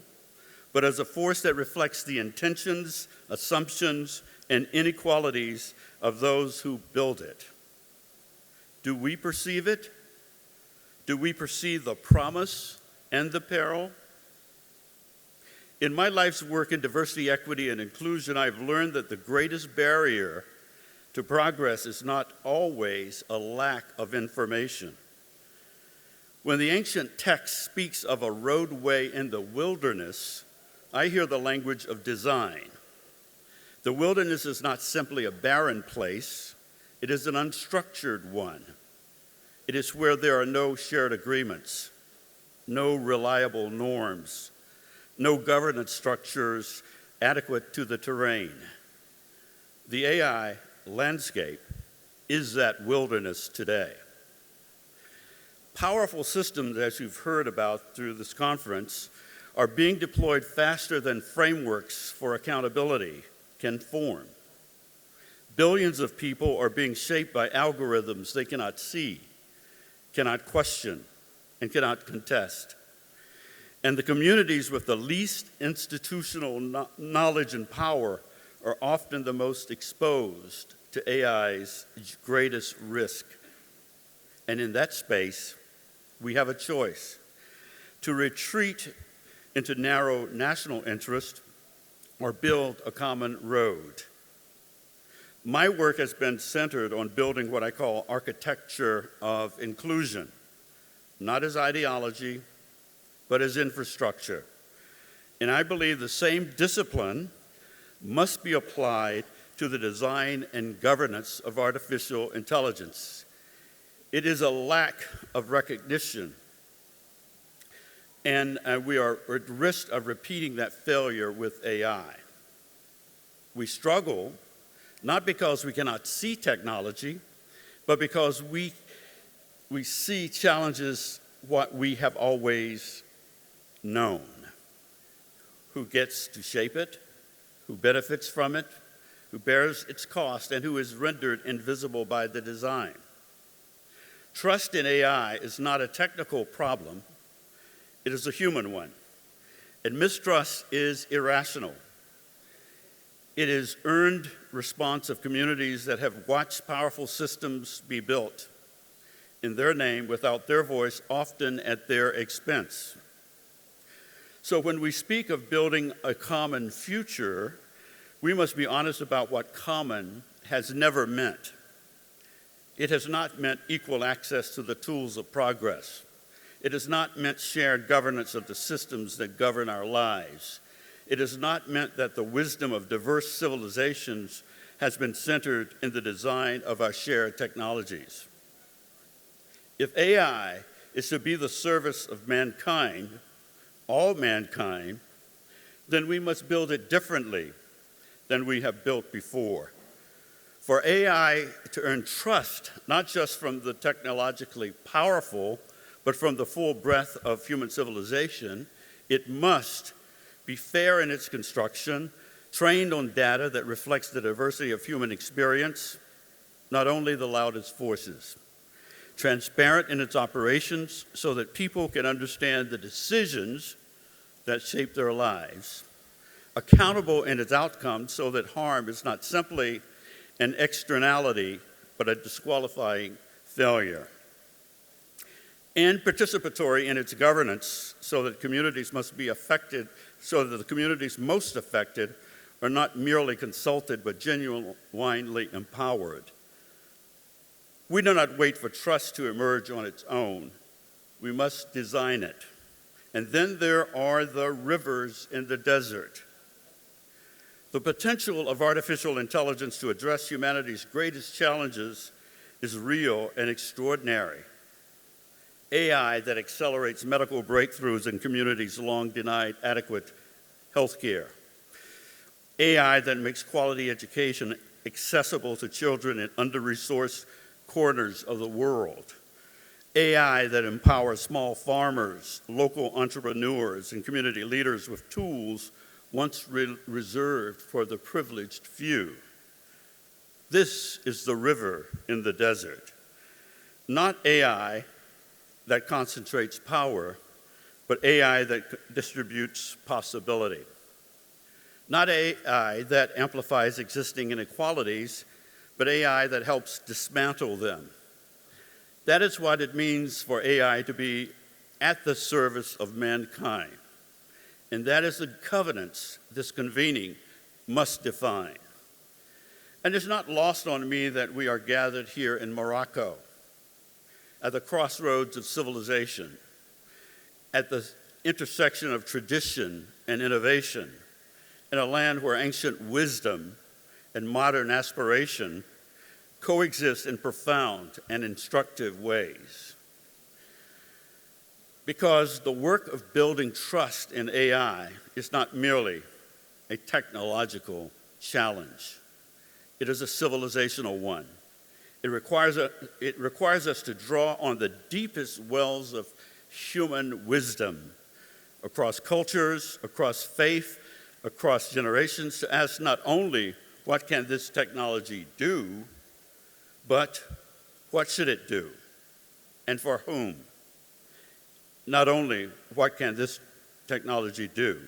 but as a force that reflects the intentions, assumptions, and inequalities of those who build it. Do we perceive it? Do we perceive the promise and the peril? In my life's work in diversity, equity, and inclusion, I've learned that the greatest barrier to progress is not always a lack of information. When the ancient text speaks of a roadway in the wilderness, I hear the language of design. The wilderness is not simply a barren place, it is an unstructured one. It is where there are no shared agreements, no reliable norms, no governance structures adequate to the terrain. The AI landscape is that wilderness today. Powerful systems, as you've heard about through this conference, are being deployed faster than frameworks for accountability can form. Billions of people are being shaped by algorithms they cannot see, cannot question, and cannot contest. And the communities with the least institutional knowledge and power are often the most exposed to AI's greatest risk. And in that space, we have a choice: to retreat into narrow national interest or build a common road. My work has been centered on building what I call architecture of inclusion, not as ideology, but as infrastructure. And I believe the same discipline must be applied to the design and governance of artificial intelligence. It is a lack of recognition, and we are at risk of repeating that failure with AI. We struggle not because we cannot see technology, but because we see challenges what we have always known. Who gets to shape it, who benefits from it, who bears its cost, and who is rendered invisible by the design. Trust in AI is not a technical problem, it is a human one. And mistrust is irrational. It is earned response of communities that have watched powerful systems be built in their name without their voice, often at their expense. So when we speak of building a common future, we must be honest about what common has never meant. It has not meant equal access to the tools of progress. It has not meant shared governance of the systems that govern our lives. It has not meant that the wisdom of diverse civilizations has been centered in the design of our shared technologies. If AI is to be the service of mankind, all mankind, then we must build it differently than we have built before. For AI to earn trust, not just from the technologically powerful, but from the full breadth of human civilization, it must be fair in its construction, trained on data that reflects the diversity of human experience, not only the loudest voices. Transparent in its operations so that people can understand the decisions that shape their lives. Accountable in its outcomes so that harm is not simply an externality, but a disqualifying failure. And participatory in its governance so that communities must be affected, so that the communities most affected are not merely consulted but genuinely empowered. We do not wait for trust to emerge on its own. We must design it. And then there are the rivers in the desert. The potential of artificial intelligence to address humanity's greatest challenges is real and extraordinary. AI that accelerates medical breakthroughs in communities long denied adequate health care. AI that makes quality education accessible to children in under-resourced corners of the world. AI that empowers small farmers, local entrepreneurs, and community leaders with tools once reserved for the privileged few. This is the river in the desert. Not AI that concentrates power, but AI that distributes possibility. Not AI that amplifies existing inequalities, but AI that helps dismantle them. That is what it means for AI to be at the service of mankind. And that is the covenants this convening must define. And it's not lost on me that we are gathered here in Morocco, at the crossroads of civilization, at the intersection of tradition and innovation, in a land where ancient wisdom and modern aspiration coexist in profound and instructive ways. Because the work of building trust in AI is not merely a technological challenge. It is a civilizational one. It requires us to draw on the deepest wells of human wisdom across cultures, across faith, across generations, to ask not only what can this technology do, but what should it do, and for whom? Not only what can this technology do.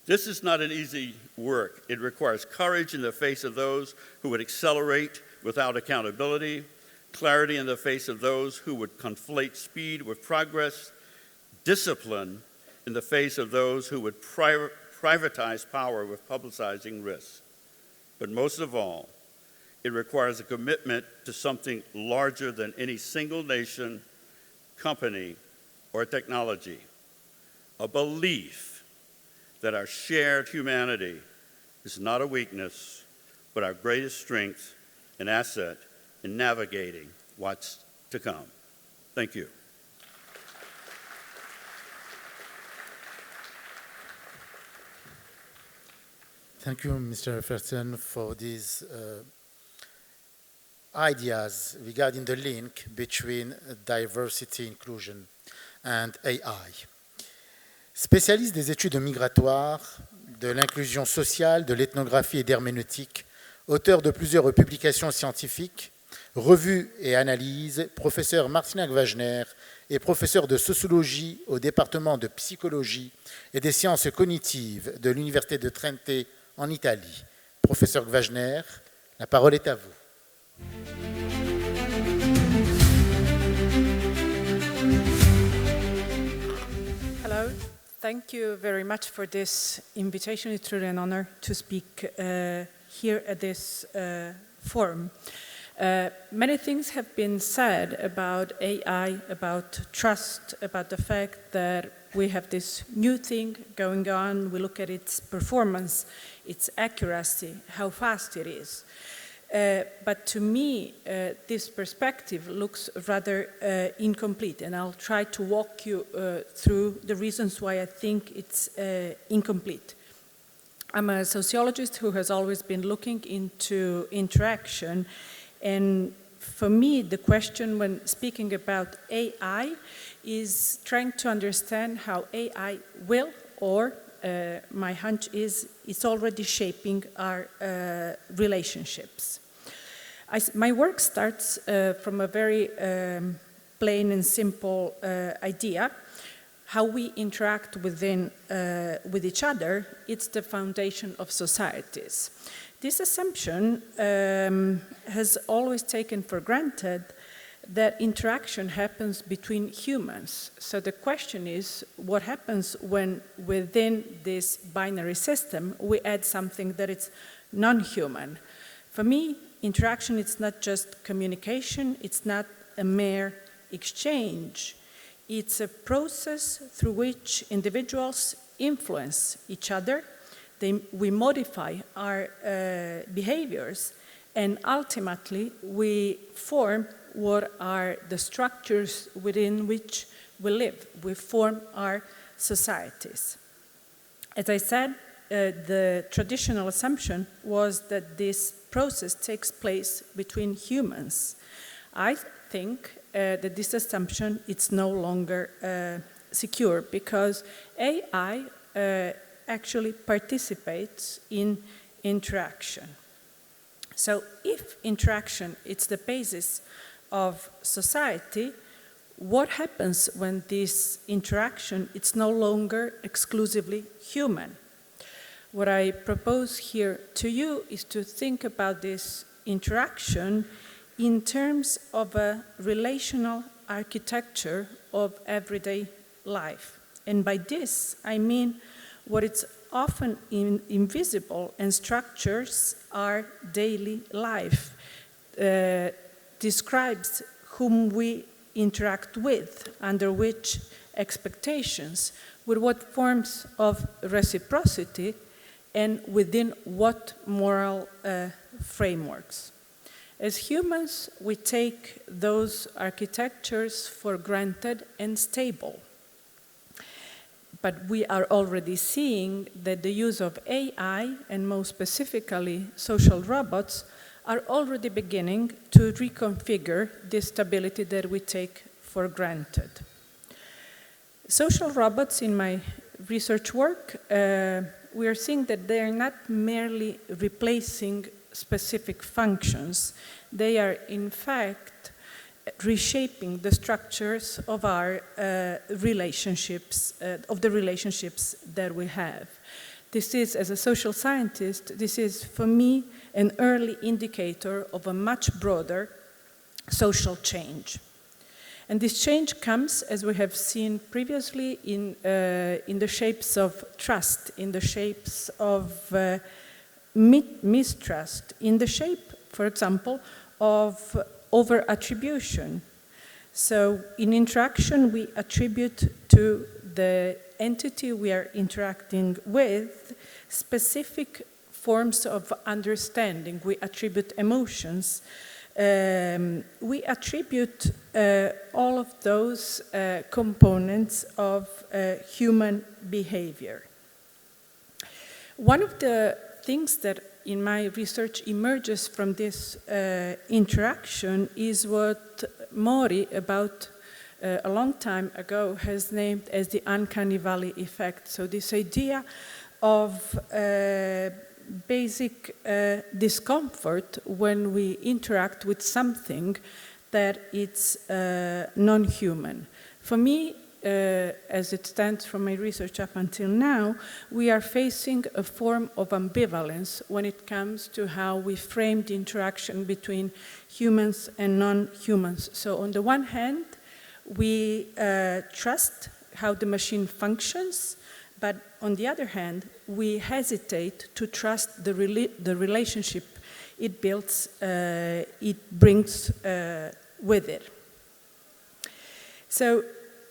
This is not an easy work. It requires courage in the face of those who would accelerate without accountability, clarity in the face of those who would conflate speed with progress, discipline in the face of those who would privatize power with publicizing risks. But most of all, it requires a commitment to something larger than any single nation, company, or technology, a belief that our shared humanity is not a weakness, but our greatest strength and asset in navigating what's to come. Thank you. Thank you, Mr. Jefferson, for these ideas regarding the link between diversity, inclusion, and AI. Spécialiste des études migratoires, de l'inclusion sociale, de l'ethnographie et d'herméneutique, auteur de plusieurs publications scientifiques, revues et analyses, professeur Marcinac Wagner est professeur de sociologie au département de psychologie et des sciences cognitives de l'Université de Trente en Italie. Professeur Wagner, la parole est à vous. Hello, thank you very much for this invitation. It's really an honor to speak here at this forum. Many things have been said about AI, about trust, about the fact that we have this new thing going on. We look at its performance, its accuracy, how fast it is. But to me, this perspective looks rather incomplete, and I'll try to walk you through the reasons why I think it's incomplete. I'm a sociologist who has always been looking into interaction, and for me, the question when speaking about AI is trying to understand how AI will, or my hunch is, it's already shaping our relationships. My work starts from a very plain and simple idea. How we interact with each other, it's the foundation of societies. This assumption has always taken for granted that interaction happens between humans. So the question is, what happens when within this binary system we add something that is non-human? For me, interaction is not just communication, it's not a mere exchange. It's a process through which individuals influence each other, we modify our behaviors, and ultimately we form what are the structures within which we live. We form our societies. As I said, the traditional assumption was that this process takes place between humans. I think that this assumption is no longer secure because AI actually participates in interaction. So if interaction is the basis of society, what happens when this interaction is no longer exclusively human? What I propose here to you is to think about this interaction in terms of a relational architecture of everyday life. And by this, I mean what is often invisible and structures our daily life, describes whom we interact with, under which expectations, with what forms of reciprocity, and within what moral frameworks. As humans, we take those architectures for granted and stable. But we are already seeing that the use of AI, and more specifically social robots, are already beginning to reconfigure the stability that we take for granted. Social robots, in my research work, we are seeing that they are not merely replacing specific functions. They are, in fact, reshaping the structures of our relationships, of the relationships that we have. This is, as a social scientist, this is, for me, an early indicator of a much broader social change. And this change comes, as we have seen previously, in the shapes of trust, in the shapes of mistrust, in the shape, for example, of over-attribution. So in interaction, we attribute to the entity we are interacting with specific forms of understanding. We attribute emotions. We attribute all of those components of human behavior. One of the things that in my research emerges from this interaction is what Mori, about a long time ago, has named as the uncanny valley effect. So this idea of basic discomfort when we interact with something that is non-human. For me, as it stands from my research up until now, we are facing a form of ambivalence when it comes to how we frame the interaction between humans and non-humans. So on the one hand, we trust how the machine functions, but on the other hand, we hesitate to trust the relationship it builds, it brings with it. So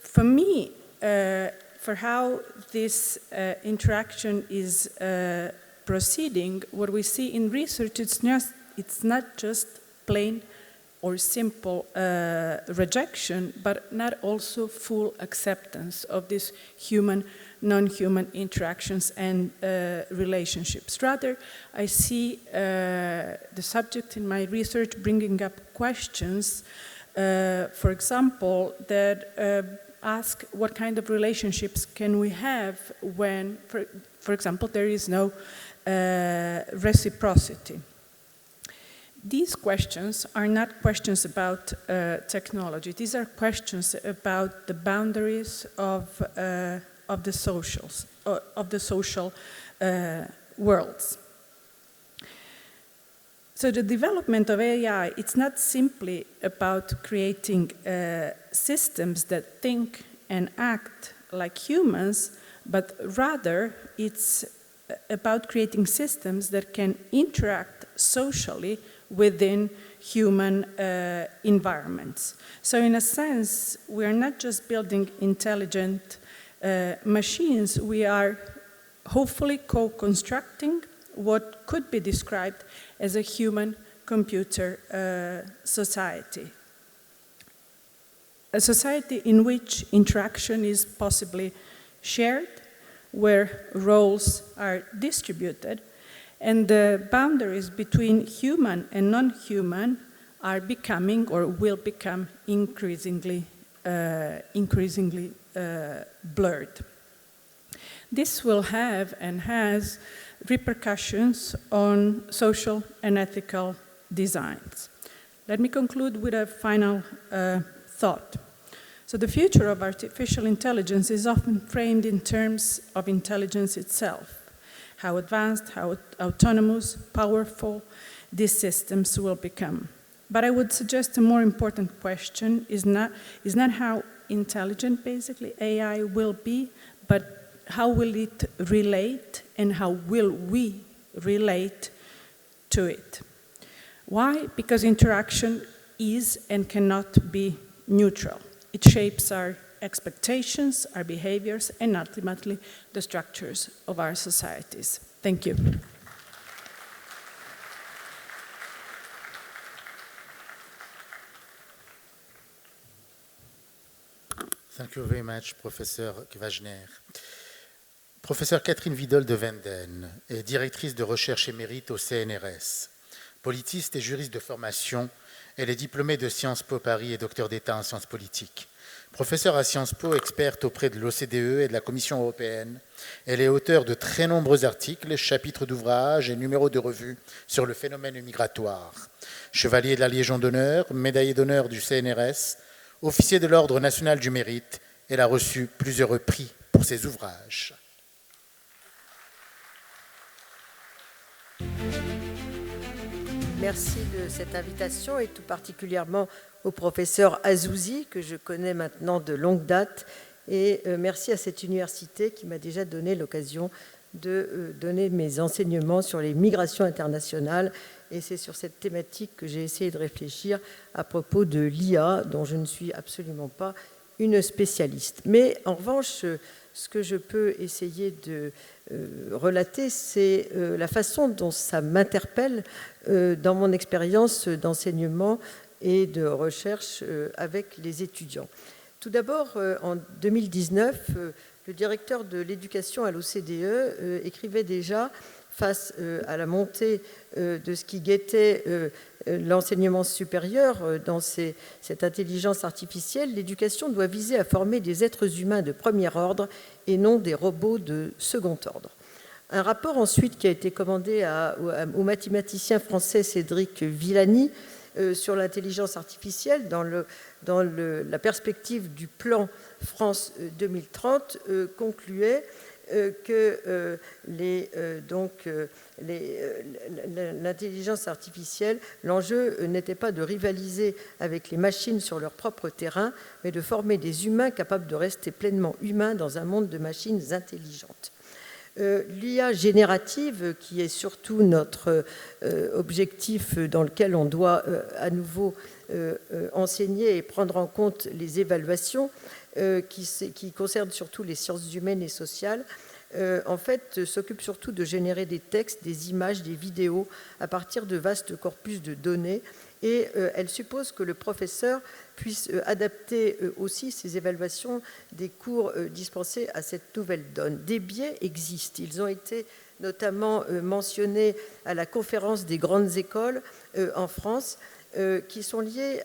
for me, for how this interaction is proceeding, what we see in research, it's not just plain or simple rejection, but not also full acceptance of these human, non-human interactions and relationships. Rather, I see the subject in my research bringing up questions, for example, that ask what kind of relationships can we have when, for example, there is no reciprocity. These questions are not questions about technology. These are questions about the boundaries of the social worlds. So the development of AI, it's not simply about creating systems that think and act like humans, but rather it's about creating systems that can interact socially within human environments. So in a sense, we are not just building intelligent machines, we are hopefully co-constructing what could be described as a human-computer society. A society in which interaction is possibly shared, where roles are distributed, and the boundaries between human and non-human are becoming or will become increasingly blurred. This will have and has repercussions on social and ethical designs. Let me conclude with a final thought. So the future of artificial intelligence is often framed in terms of intelligence itself, how advanced, how autonomous, powerful these systems will become. But I would suggest a more important question is not how intelligent basically AI will be, but how will it relate and how will we relate to it? Why? Because interaction is and cannot be neutral. It shapes our expectations, our behaviors, and ultimately the structures of our societies. Thank you. Thank you very much, Professeur Kwajner. Professeure Catherine Vidal de Wenden est directrice de recherche émérite au CNRS. Politiste et juriste de formation, elle est diplômée de Sciences Po Paris et docteur d'État en sciences politiques. Professeure à Sciences Po, experte auprès de l'OCDE et de la Commission européenne, elle est auteure de très nombreux articles, chapitres d'ouvrages et numéros de revues sur le phénomène migratoire. Chevalier de la Légion d'honneur, médaillé d'honneur du CNRS, officier de l'Ordre national du mérite, elle a reçu plusieurs prix pour ses ouvrages. Merci de cette invitation et tout particulièrement au professeur Azouzi, que je connais maintenant de longue date, et merci à cette université qui m'a déjà donné l'occasion de donner mes enseignements sur les migrations internationales, et c'est sur cette thématique que j'ai essayé de réfléchir à propos de l'IA, dont je ne suis absolument pas une spécialiste. Mais en revanche, ce que je peux essayer de relater, c'est la façon dont ça m'interpelle dans mon expérience d'enseignement et de recherche avec les étudiants. Tout d'abord, en 2019, le directeur de l'éducation à l'OCDE écrivait déjà, face à la montée de ce qui guettait l'enseignement supérieur dans cette intelligence artificielle, l'éducation doit viser à former des êtres humains de premier ordre et non des robots de second ordre. Un rapport ensuite qui a été commandé au mathématicien français Cédric Villani sur l'intelligence artificielle dans la perspective du plan France 2030 concluait que l'intelligence artificielle, l'enjeu n'était pas de rivaliser avec les machines sur leur propre terrain, mais de former des humains capables de rester pleinement humains dans un monde de machines intelligentes. L'IA générative, qui est surtout notre objectif dans lequel on doit à nouveau enseigner et prendre en compte les évaluations, qui concernent surtout les sciences humaines et sociales, en fait, s'occupe surtout de générer des textes, des images, des vidéos à partir de vastes corpus de données. Et elle suppose que le professeur puisse adapter aussi ses évaluations des cours dispensés à cette nouvelle donne. Des biais existent. Ils ont été notamment mentionnés à la conférence des grandes écoles en France, qui sont liés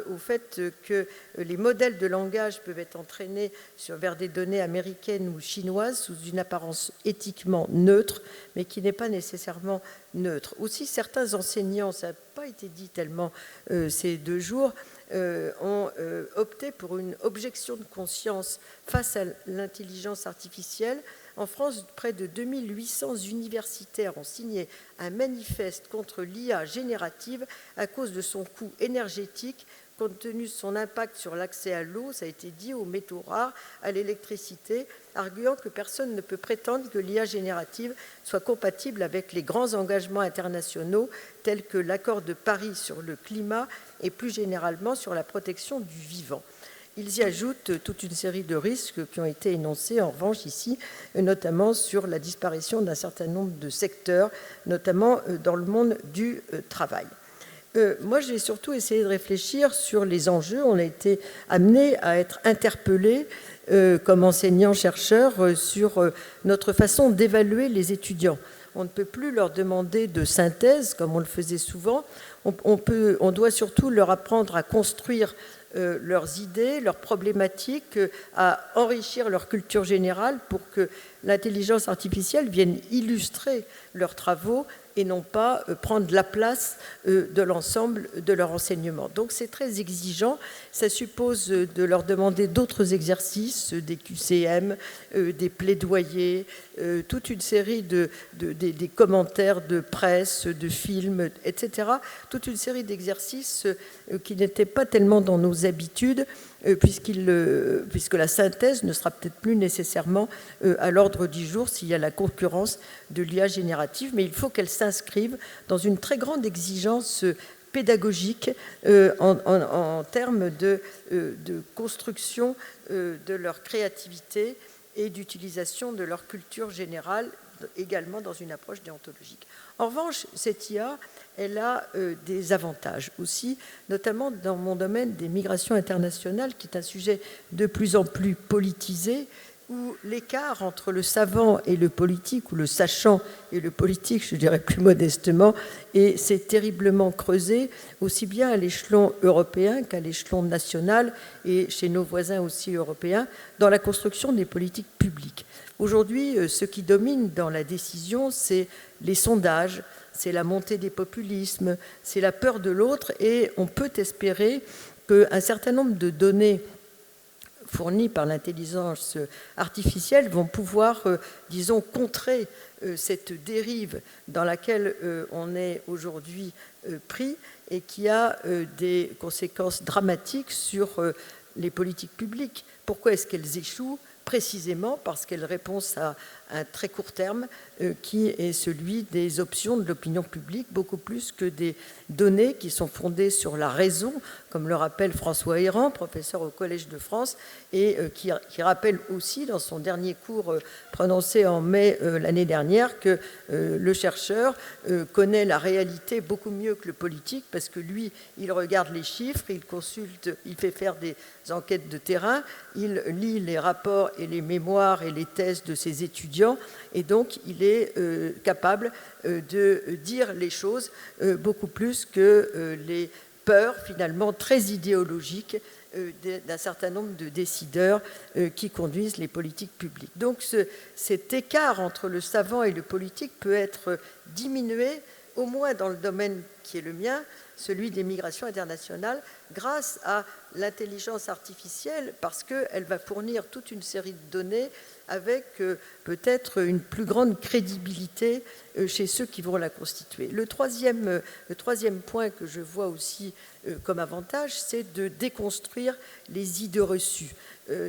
au fait que les modèles de langage peuvent être entraînés vers des données américaines ou chinoises sous une apparence éthiquement neutre, mais qui n'est pas nécessairement neutre. Aussi, certains enseignants, ça n'a pas été dit tellement ces 2 jours, ont opté pour une objection de conscience face à l'intelligence artificielle En France, près de 2800 universitaires ont signé un manifeste contre l'IA générative à cause de son coût énergétique, compte tenu de son impact sur l'accès à l'eau, ça a été dit, aux métaux rares, à l'électricité, arguant que personne ne peut prétendre que l'IA générative soit compatible avec les grands engagements internationaux tels que l'accord de Paris sur le climat et plus généralement sur la protection du vivant. Ils y ajoutent toute une série de risques qui ont été énoncés, en revanche, ici, notamment sur la disparition d'un certain nombre de secteurs, notamment dans le monde du travail. Moi, j'ai surtout essayé de réfléchir sur les enjeux. On a été amené à être interpellés comme enseignants-chercheurs sur notre façon d'évaluer les étudiants. On ne peut plus leur demander de synthèse, comme on le faisait souvent. On doit surtout leur apprendre à construire leurs idées, leurs problématiques, à enrichir leur culture générale pour que l'intelligence artificielle vienne illustrer leurs travaux et non pas prendre la place de l'ensemble de leur enseignement. Donc c'est très exigeant, ça suppose de leur demander d'autres exercices, des QCM, des plaidoyers, toute une série des commentaires de presse, de films, etc. Toute une série d'exercices qui n'étaient pas tellement dans nos habitudes, puisque la synthèse ne sera peut-être plus nécessairement à l'ordre du jour s'il y a la concurrence de l'IA générative, mais il faut qu'elle s'inscrive dans une très grande exigence pédagogique en termes de construction de leur créativité et d'utilisation de leur culture générale, également dans une approche déontologique. En revanche, cette IA, elle a des avantages aussi, notamment dans mon domaine des migrations internationales, qui est un sujet de plus en plus politisé, où l'écart entre le savant et le politique, ou le sachant et le politique, je dirais plus modestement, s'est terriblement creusé, aussi bien à l'échelon européen qu'à l'échelon national, et chez nos voisins aussi européens, dans la construction des politiques publiques. Aujourd'hui, ce qui domine dans la décision, c'est les sondages, c'est la montée des populismes, c'est la peur de l'autre, et on peut espérer qu'un certain nombre de données fournies par l'intelligence artificielle vont pouvoir, disons, contrer cette dérive dans laquelle on est aujourd'hui pris et qui a des conséquences dramatiques sur les politiques publiques. Pourquoi est-ce qu'elles échouent ? Précisément parce qu'elles répondent à un très court terme qui est celui des options de l'opinion publique, beaucoup plus que des données qui sont fondées sur la raison, comme le rappelle François Héran, professeur au Collège de France, et qui rappelle aussi dans son dernier cours prononcé en mai l'année dernière que le chercheur connaît la réalité beaucoup mieux que le politique, parce que lui, il regarde les chiffres, il consulte, il fait faire des enquêtes de terrain, il lit les rapports et les mémoires et les thèses de ses étudiants, et donc il est capable de dire les choses beaucoup plus que les peurs finalement très idéologiques d'un certain nombre de décideurs qui conduisent les politiques publiques. Donc cet écart entre le savant et le politique peut être diminué, au moins dans le domaine qui est le mien, celui des migrations internationales, grâce à l'intelligence artificielle, parce qu'elle va fournir toute une série de données avec peut-être une plus grande crédibilité chez ceux qui vont la constituer. Le troisième point que je vois aussi comme avantage, c'est de déconstruire les idées reçues.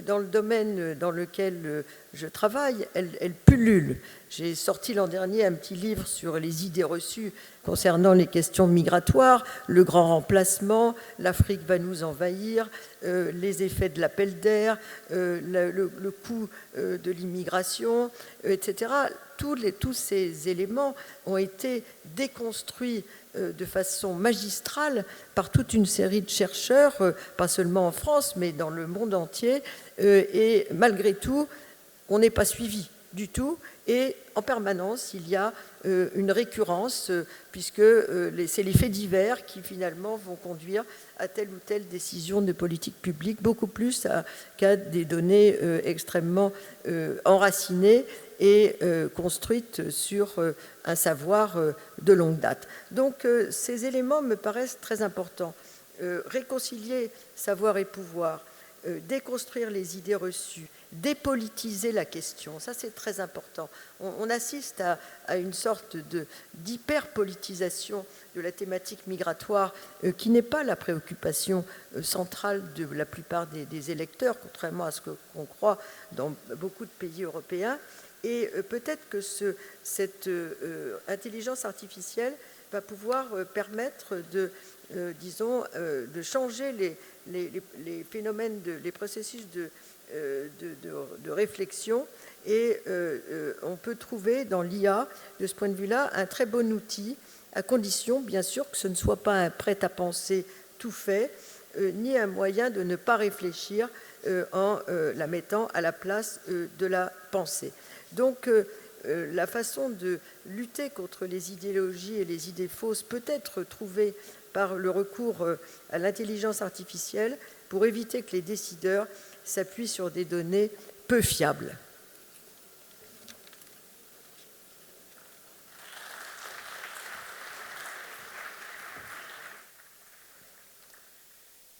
Dans le domaine dans lequel je travaille, elles pullulent. J'ai sorti l'an dernier un petit livre sur les idées reçues concernant les questions migratoires, le grand remplacement, l'Afrique va nous envahir, les effets de l'appel d'air, le coût de l'immigration, etc. Tous ces éléments ont été déconstruits de façon magistrale par toute une série de chercheurs, pas seulement en France, mais dans le monde entier. Et malgré tout, on n'est pas suivi du tout. Et en permanence, il y a une récurrence, puisque c'est les faits divers qui finalement vont conduire à telle ou telle décision de politique publique, beaucoup plus qu'à des données extrêmement enracinées et construites sur un savoir de longue date. Donc ces éléments me paraissent très importants. Réconcilier savoir et pouvoir, déconstruire les idées reçues, dépolitiser la question. Ça, c'est très important. On assiste à une sorte d'hyperpolitisation de la thématique migratoire qui n'est pas la préoccupation centrale de la plupart des électeurs, contrairement à ce qu'on croit dans beaucoup de pays européens. Et peut-être que cette intelligence artificielle va pouvoir permettre de changer les phénomènes, les processus de réflexion. Et on peut trouver dans l'IA, de ce point de vue-là, un très bon outil, à condition, bien sûr, que ce ne soit pas un prêt-à-penser tout fait, ni un moyen de ne pas réfléchir en la mettant à la place de la pensée. Donc, la façon de lutter contre les idéologies et les idées fausses peut être trouvée par le recours à l'intelligence artificielle pour éviter que les décideurs s'appuient sur des données peu fiables.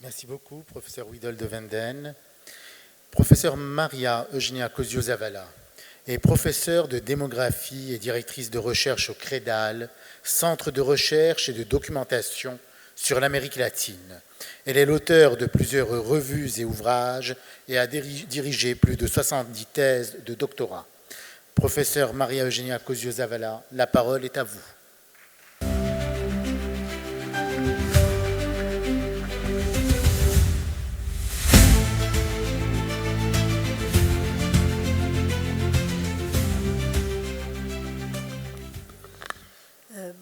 Merci beaucoup, professeur Witold de Venden. Professeur Maria Eugenia Cosio-Zavala est professeure de démographie et directrice de recherche au CREDAL, Centre de recherche et de documentation sur l'Amérique latine. Elle est l'auteure de plusieurs revues et ouvrages et a dirigé plus de 70 thèses de doctorat. Professeur Maria Eugenia Cosio-Zavala, la parole est à vous.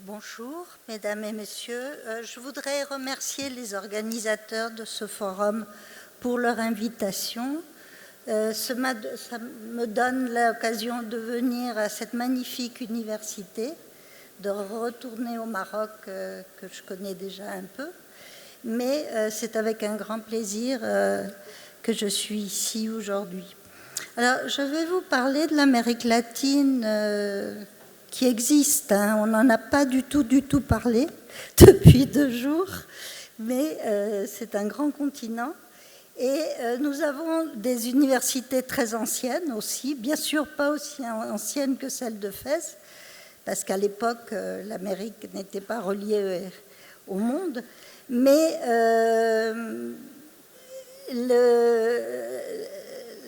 Bonjour, mesdames et messieurs. Je voudrais remercier les organisateurs de ce forum pour leur invitation. Ça me donne l'occasion de venir à cette magnifique université, de retourner au Maroc que je connais déjà un peu. Mais c'est avec un grand plaisir que je suis ici aujourd'hui. Alors, je vais vous parler de l'Amérique latine qui existe. On n'en a pas du tout parlé depuis 2 jours, mais c'est un grand continent. Et nous avons des universités très anciennes aussi, bien sûr pas aussi anciennes que celle de Fès, parce qu'à l'époque, l'Amérique n'était pas reliée au monde. Mais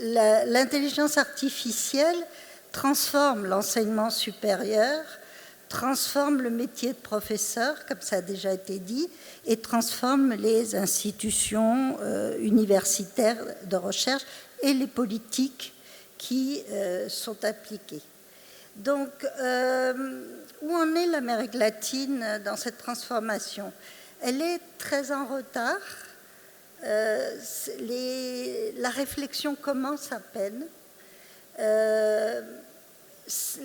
l'intelligence artificielle transforme l'enseignement supérieur, transforme le métier de professeur, comme ça a déjà été dit, et transforme les institutions universitaires de recherche et les politiques qui sont appliquées. Donc, où en est l'Amérique latine dans cette transformation? Elle est très en retard. La réflexion commence à peine.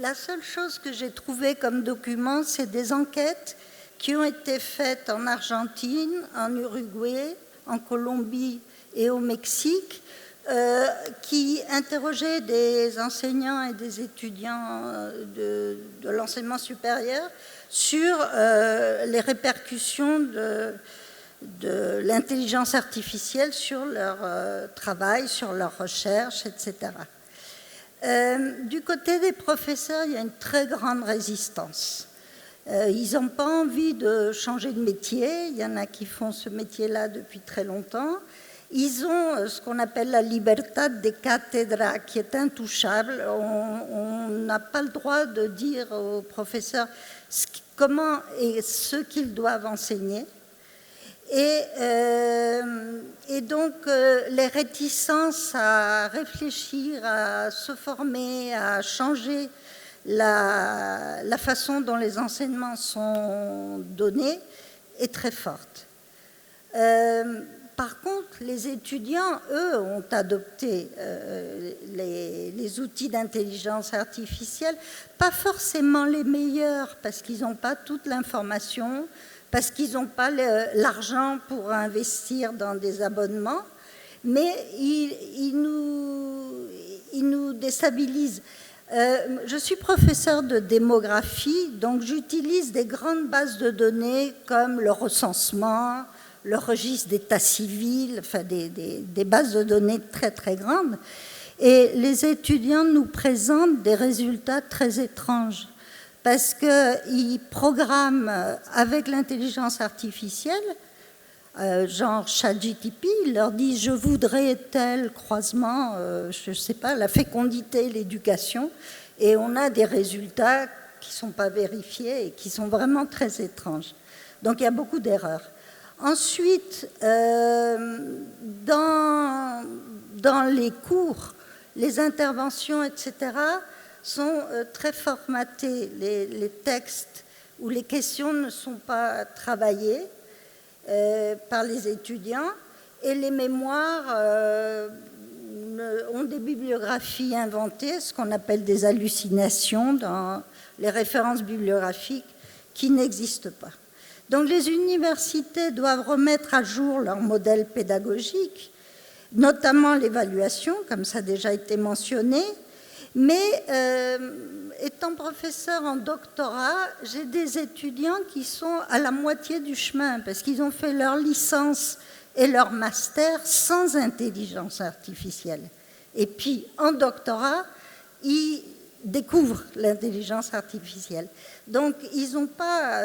La seule chose que j'ai trouvée comme document, c'est des enquêtes qui ont été faites en Argentine, en Uruguay, en Colombie et au Mexique, qui interrogeaient des enseignants et des étudiants de l'enseignement supérieur sur les répercussions de l'intelligence artificielle sur leur travail, sur leur recherche, etc. Du côté des professeurs, il y a une très grande résistance. Ils n'ont pas envie de changer de métier. Il y en a qui font ce métier-là depuis très longtemps. Ils ont ce qu'on appelle la libertad de cátedra, qui est intouchable. On n'a pas le droit de dire aux professeurs comment et ce qu'ils doivent enseigner. Et donc, les réticences à réfléchir, à se former, à changer la façon dont les enseignements sont donnés est très forte. Par contre, les étudiants, eux, ont adopté les outils d'intelligence artificielle, pas forcément les meilleurs, parce qu'ils n'ont pas toute l'information, parce qu'ils n'ont pas l'argent pour investir dans des abonnements, mais ils nous déstabilisent. Je suis professeure de démographie, donc j'utilise des grandes bases de données comme le recensement, le registre d'état civil, enfin des bases de données très très grandes. Et les étudiants nous présentent des résultats très étranges parce qu'ils programment avec l'intelligence artificielle, genre ChatGPT, ils leur disent « je voudrais tel croisement, je ne sais pas, la fécondité, l'éducation », et on a des résultats qui ne sont pas vérifiés et qui sont vraiment très étranges. Donc il y a beaucoup d'erreurs. Ensuite, dans les cours, les interventions, etc., sont très formatés. Les textes ou les questions ne sont pas travaillés par les étudiants et les mémoires ont des bibliographies inventées, ce qu'on appelle des hallucinations dans les références bibliographiques qui n'existent pas. Donc les universités doivent remettre à jour leur modèle pédagogique, notamment l'évaluation, comme ça a déjà été mentionné, mais étant professeur en doctorat, j'ai des étudiants qui sont à la moitié du chemin parce qu'ils ont fait leur licence et leur master sans intelligence artificielle. Et puis, en doctorat, ils découvrent l'intelligence artificielle. Donc, ils n'ont pas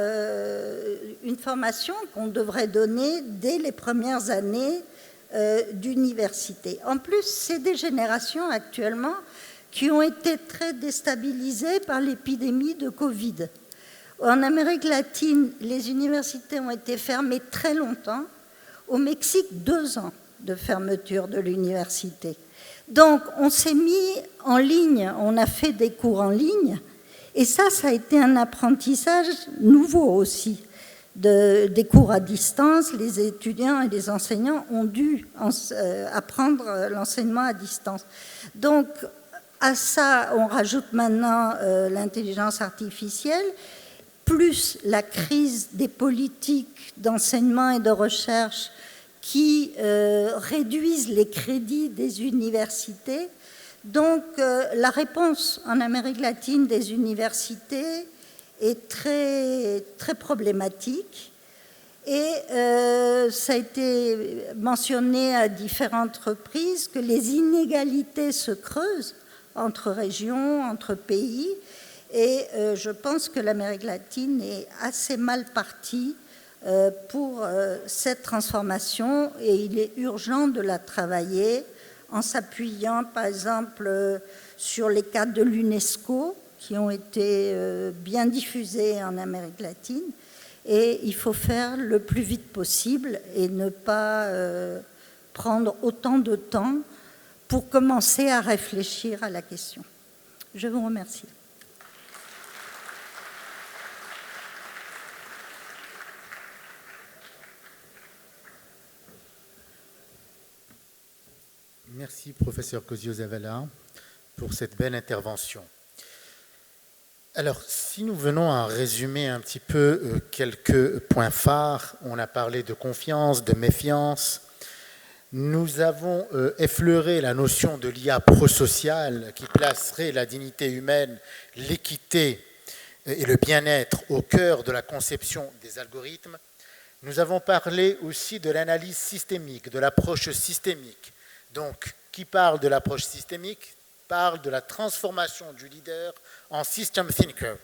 une formation qu'on devrait donner dès les premières années d'université. En plus, c'est des générations actuellement qui ont été très déstabilisées par l'épidémie de Covid. En Amérique latine, les universités ont été fermées très longtemps. Au Mexique, 2 ans de fermeture de l'université. Donc, on s'est mis en ligne, on a fait des cours en ligne, et ça a été un apprentissage nouveau aussi, des cours à distance. Les étudiants et les enseignants ont dû apprendre l'enseignement à distance. Donc, à ça, on rajoute maintenant l'intelligence artificielle, plus la crise des politiques d'enseignement et de recherche qui réduisent les crédits des universités. Donc, la réponse en Amérique latine des universités est très, très problématique. Et ça a été mentionné à différentes reprises que les inégalités se creusent entre régions, entre pays. Et je pense que l'Amérique latine est assez mal partie pour cette transformation et il est urgent de la travailler en s'appuyant par exemple sur les cadres de l'UNESCO qui ont été bien diffusés en Amérique latine et il faut faire le plus vite possible et ne pas prendre autant de temps pour commencer à réfléchir à la question. Je vous remercie. Merci, professeur Cosio-Zavala, pour cette belle intervention. Alors, si nous venons à résumer un petit peu quelques points phares, on a parlé de confiance, de méfiance. Nous avons effleuré la notion de l'IA prosociale qui placerait la dignité humaine, l'équité et le bien-être au cœur de la conception des algorithmes. Nous avons parlé aussi de l'analyse systémique, de l'approche systémique. Donc, qui parle de l'approche systémique parle de la transformation du leader en system thinker,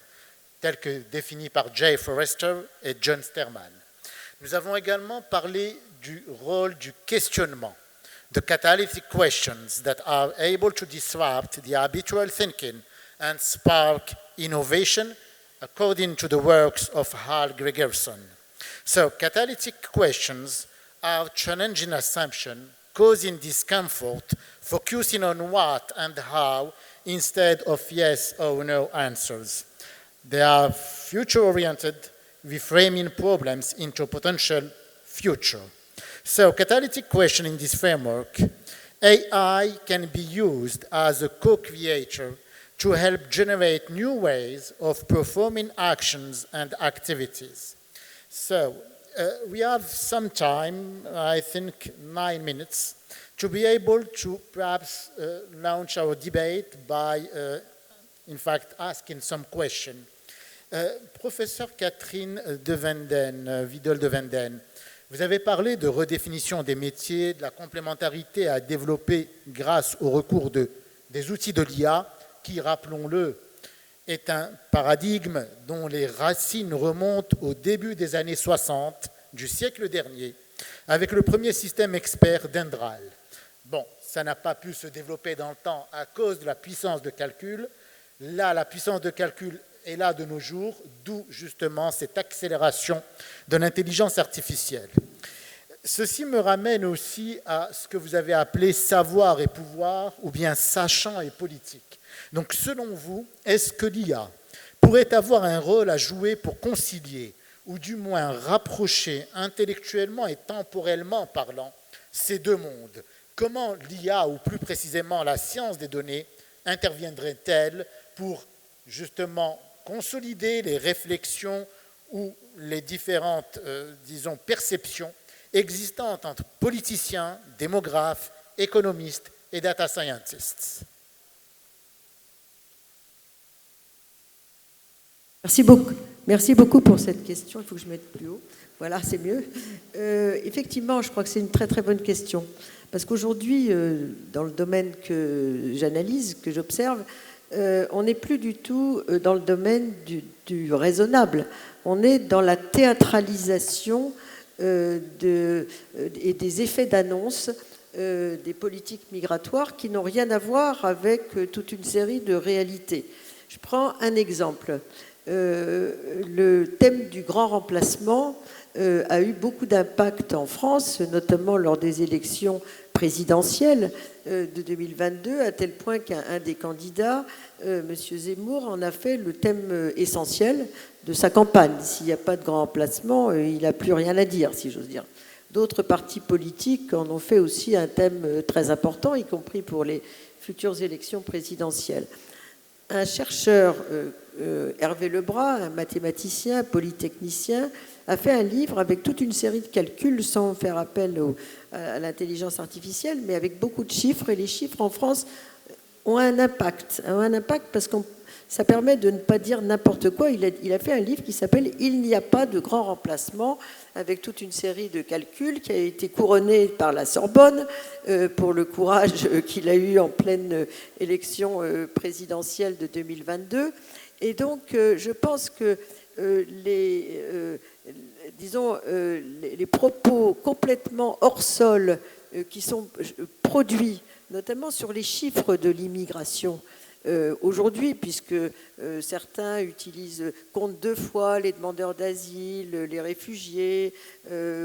tel que défini par Jay Forrester et John Sterman. Nous avons également parlé du rôle du questionnement, the catalytic questions that are able to disrupt the habitual thinking and spark innovation, according to the works of Hal Gregerson. So, catalytic questions are challenging assumptions, causing discomfort, focusing on what and how instead of yes or no answers. They are future-oriented, reframing problems into potential future. So, catalytic question in this framework, AI can be used as a co-creator to help generate new ways of performing actions and activities. So, we have some time, I think 9 minutes, to be able to perhaps launch our debate by, in fact, asking some questions. Professeur Catherine de Venden, Widel de Venden, vous avez parlé de redéfinition des métiers, de la complémentarité à développer grâce au recours de des outils de l'IA qui, rappelons-le, est un paradigme dont les racines remontent au début des années 60 du siècle dernier, avec le premier système expert d'Endral. Bon, ça n'a pas pu se développer dans le temps à cause de la puissance de calcul. Là, la puissance de calcul est là de nos jours, d'où justement cette accélération de l'intelligence artificielle. Ceci me ramène aussi à ce que vous avez appelé savoir et pouvoir, ou bien sachant et politique. Donc, selon vous, est-ce que l'IA pourrait avoir un rôle à jouer pour concilier, ou du moins rapprocher intellectuellement et temporellement parlant, ces deux mondes? Comment l'IA, ou plus précisément la science des données, interviendrait-elle pour justement consolider les réflexions ou les différentes, perceptions existantes entre politiciens, démographes, économistes et data scientists? Merci beaucoup pour cette question. Il faut que je mette plus haut. Voilà, c'est mieux. Effectivement, je crois que c'est une très très bonne question. Parce qu'aujourd'hui, dans le domaine que j'analyse, que j'observe, on n'est plus du tout dans le domaine du raisonnable. On est dans la théâtralisation et des effets d'annonce des politiques migratoires qui n'ont rien à voir avec toute une série de réalités. Je prends un exemple. Le thème du grand remplacement a eu beaucoup d'impact en France, notamment lors des élections présidentielles de 2022, à tel point qu'un des candidats, M. Zemmour, en a fait le thème essentiel de sa campagne. S'il n'y a pas de grand remplacement, il n'a plus rien à dire, si j'ose dire. D'autres partis politiques en ont fait aussi un thème très important, y compris pour les futures élections présidentielles. Un chercheur, Hervé Lebras, un mathématicien, polytechnicien, a fait un livre avec toute une série de calculs sans faire appel à l'intelligence artificielle, mais avec beaucoup de chiffres. Et les chiffres en France ont un impact parce que ça permet de ne pas dire n'importe quoi. Il a fait un livre qui s'appelle « Il n'y a pas de grand remplacement », avec toute une série de calculs qui a été couronné par la Sorbonne pour le courage qu'il a eu en pleine élection présidentielle de 2022. Et donc, je pense que les propos complètement hors sol qui sont produits, notamment sur les chiffres de l'immigration, aujourd'hui, puisque certains comptent deux fois les demandeurs d'asile, les réfugiés,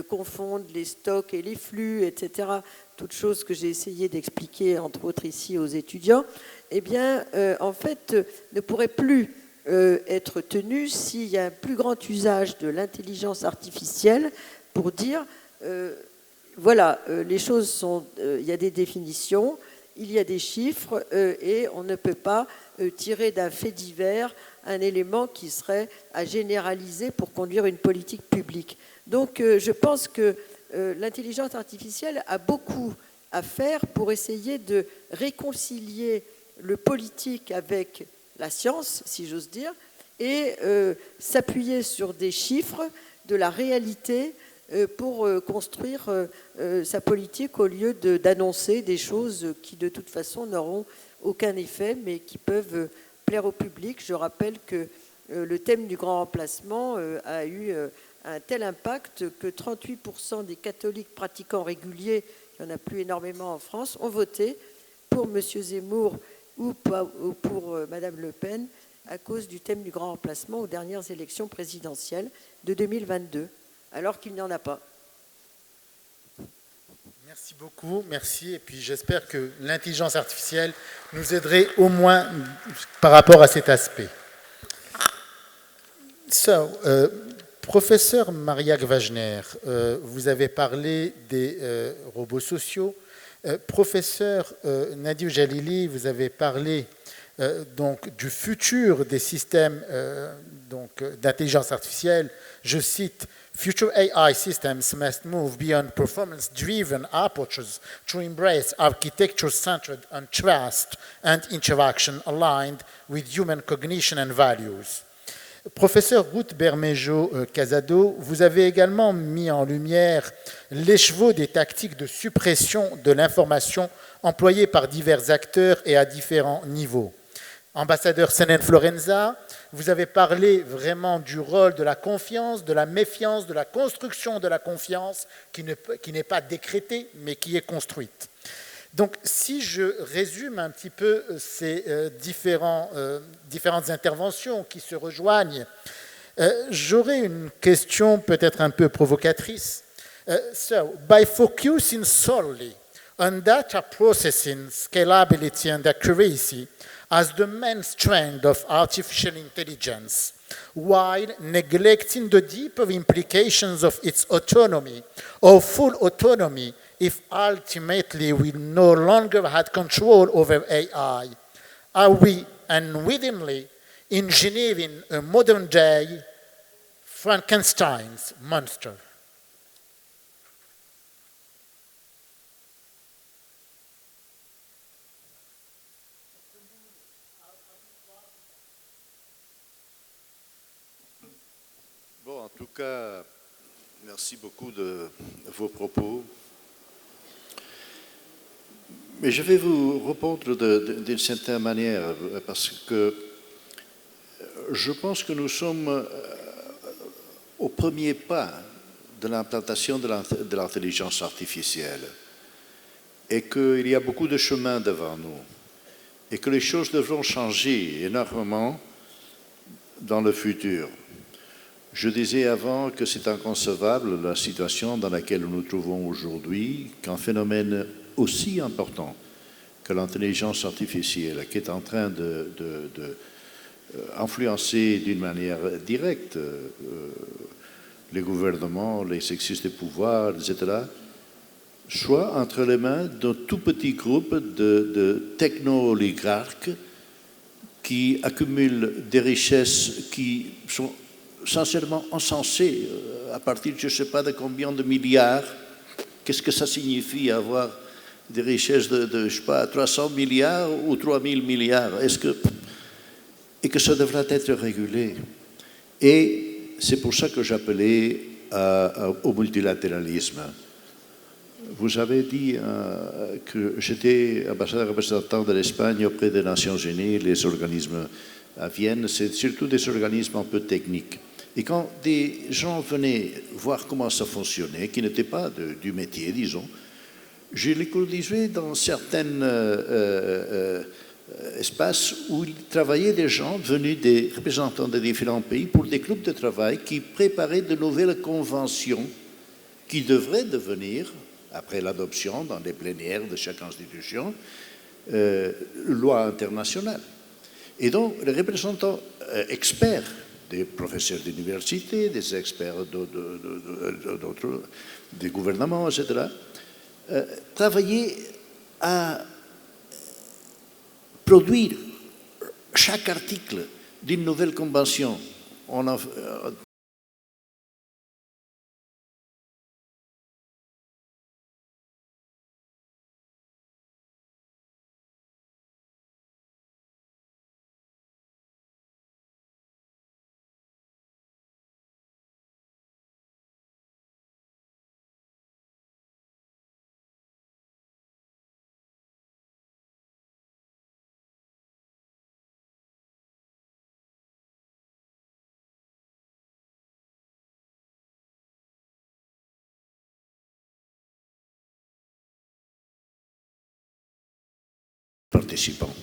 confondent les stocks et les flux, etc. Toutes choses que j'ai essayé d'expliquer, entre autres ici aux étudiants, eh bien, en fait, ne pourraient plus être tenues s'il y a un plus grand usage de l'intelligence artificielle pour dire, voilà, les choses sont, il y a des définitions, il y a des chiffres et on ne peut pas tirer d'un fait divers un élément qui serait à généraliser pour conduire une politique publique. Donc je pense que l'intelligence artificielle a beaucoup à faire pour essayer de réconcilier le politique avec la science, si j'ose dire, et s'appuyer sur des chiffres, de la réalité, pour construire sa politique au lieu d'annoncer des choses qui de toute façon n'auront aucun effet mais qui peuvent plaire au public. Je rappelle que le thème du grand remplacement a eu un tel impact que 38% des catholiques pratiquants réguliers, il n'y en a plus énormément en France, ont voté pour M. Zemmour ou pour Mme Le Pen à cause du thème du grand remplacement aux dernières élections présidentielles de 2022. Alors qu'il n'y en a pas. Merci beaucoup, merci. Et puis j'espère que l'intelligence artificielle nous aiderait au moins par rapport à cet aspect. So, professeur Mariak Wagner, vous avez parlé des robots sociaux. Professeur Nadia Jalili, vous avez parlé donc du futur des systèmes d'intelligence artificielle. Je cite: Future AI systems must move beyond performance-driven approaches to embrace architecture centered on trust and interaction aligned with human cognition and values. Professeur Ruth Bermejo-Casado, vous avez également mis en lumière l'écheveau des tactiques de suppression de l'information employées par divers acteurs et à différents niveaux. Ambassadeur Senen Florenza, vous avez parlé vraiment du rôle de la confiance, de la méfiance, de la construction de la confiance qui n'est pas décrétée mais qui est construite. Donc, si je résume un petit peu ces différentes interventions qui se rejoignent, j'aurais une question peut-être un peu provocatrice. So, by focusing solely on data processing, scalability and accuracy as the main strength of artificial intelligence, while neglecting the deeper implications of its autonomy or full autonomy if ultimately we no longer had control over AI? Are we unwittingly engineering a modern-day Frankenstein's monster? Bon, en tout cas, merci beaucoup de vos propos. Mais je vais vous répondre d'une certaine manière, parce que je pense que nous sommes au premier pas de l'implantation de l'intelligence artificielle et qu'il y a beaucoup de chemin devant nous et que les choses devront changer énormément dans le futur. Je disais avant que c'est inconcevable la situation dans laquelle nous nous trouvons aujourd'hui, qu'un phénomène aussi important que l'intelligence artificielle, qui est en train d'influencer d'une manière directe les gouvernements, les exercices de pouvoir, etc., soit entre les mains d'un tout petit groupe de techno-oligarques qui accumulent des richesses qui sont sincèrement insensées à partir, je ne sais pas de combien de milliards. Qu'est-ce que ça signifie avoir des richesses de je ne sais pas, 300 milliards ou 3000 milliards? Et que ça devra être régulé. Et c'est pour ça que j'appelais au multilatéralisme. Vous avez dit que j'étais ambassadeur représentant de l'Espagne auprès des Nations Unies, les organismes à Vienne, c'est surtout des organismes un peu techniques. Et quand des gens venaient voir comment ça fonctionnait, qui n'étaient pas du métier, disons, je les conduisais dans certains espaces où il travaillaient des gens venus des représentants de différents pays pour des groupes de travail qui préparaient de nouvelles conventions qui devraient devenir, après l'adoption dans les plénières de chaque institution, loi internationale. Et donc, les représentants experts, des professeurs d'université, des experts des gouvernements, etc., travailler à produire chaque article d'une nouvelle convention. On a participants.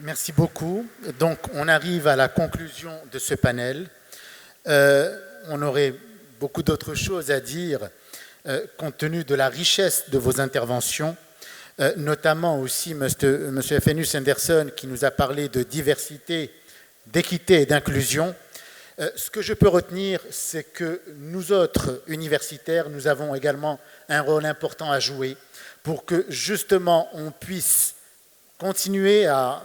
Merci beaucoup. Donc, on arrive à la conclusion de ce panel. On aurait beaucoup d'autres choses à dire compte tenu de la richesse de vos interventions, notamment aussi M. Fenus Henderson qui nous a parlé de diversité, d'équité et d'inclusion. Ce que je peux retenir, c'est que nous autres universitaires, nous avons également un rôle important à jouer pour que justement on puisse continuer à,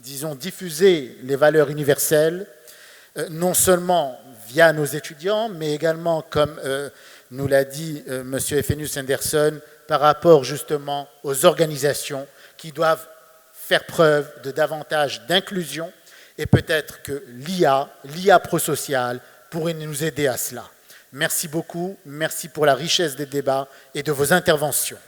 disons, diffuser les valeurs universelles, non seulement via nos étudiants, mais également, comme nous l'a dit M. Fenus Henderson, par rapport justement aux organisations qui doivent faire preuve de davantage d'inclusion et peut-être que l'IA prosociale, pourrait nous aider à cela. Merci beaucoup, merci pour la richesse des débats et de vos interventions.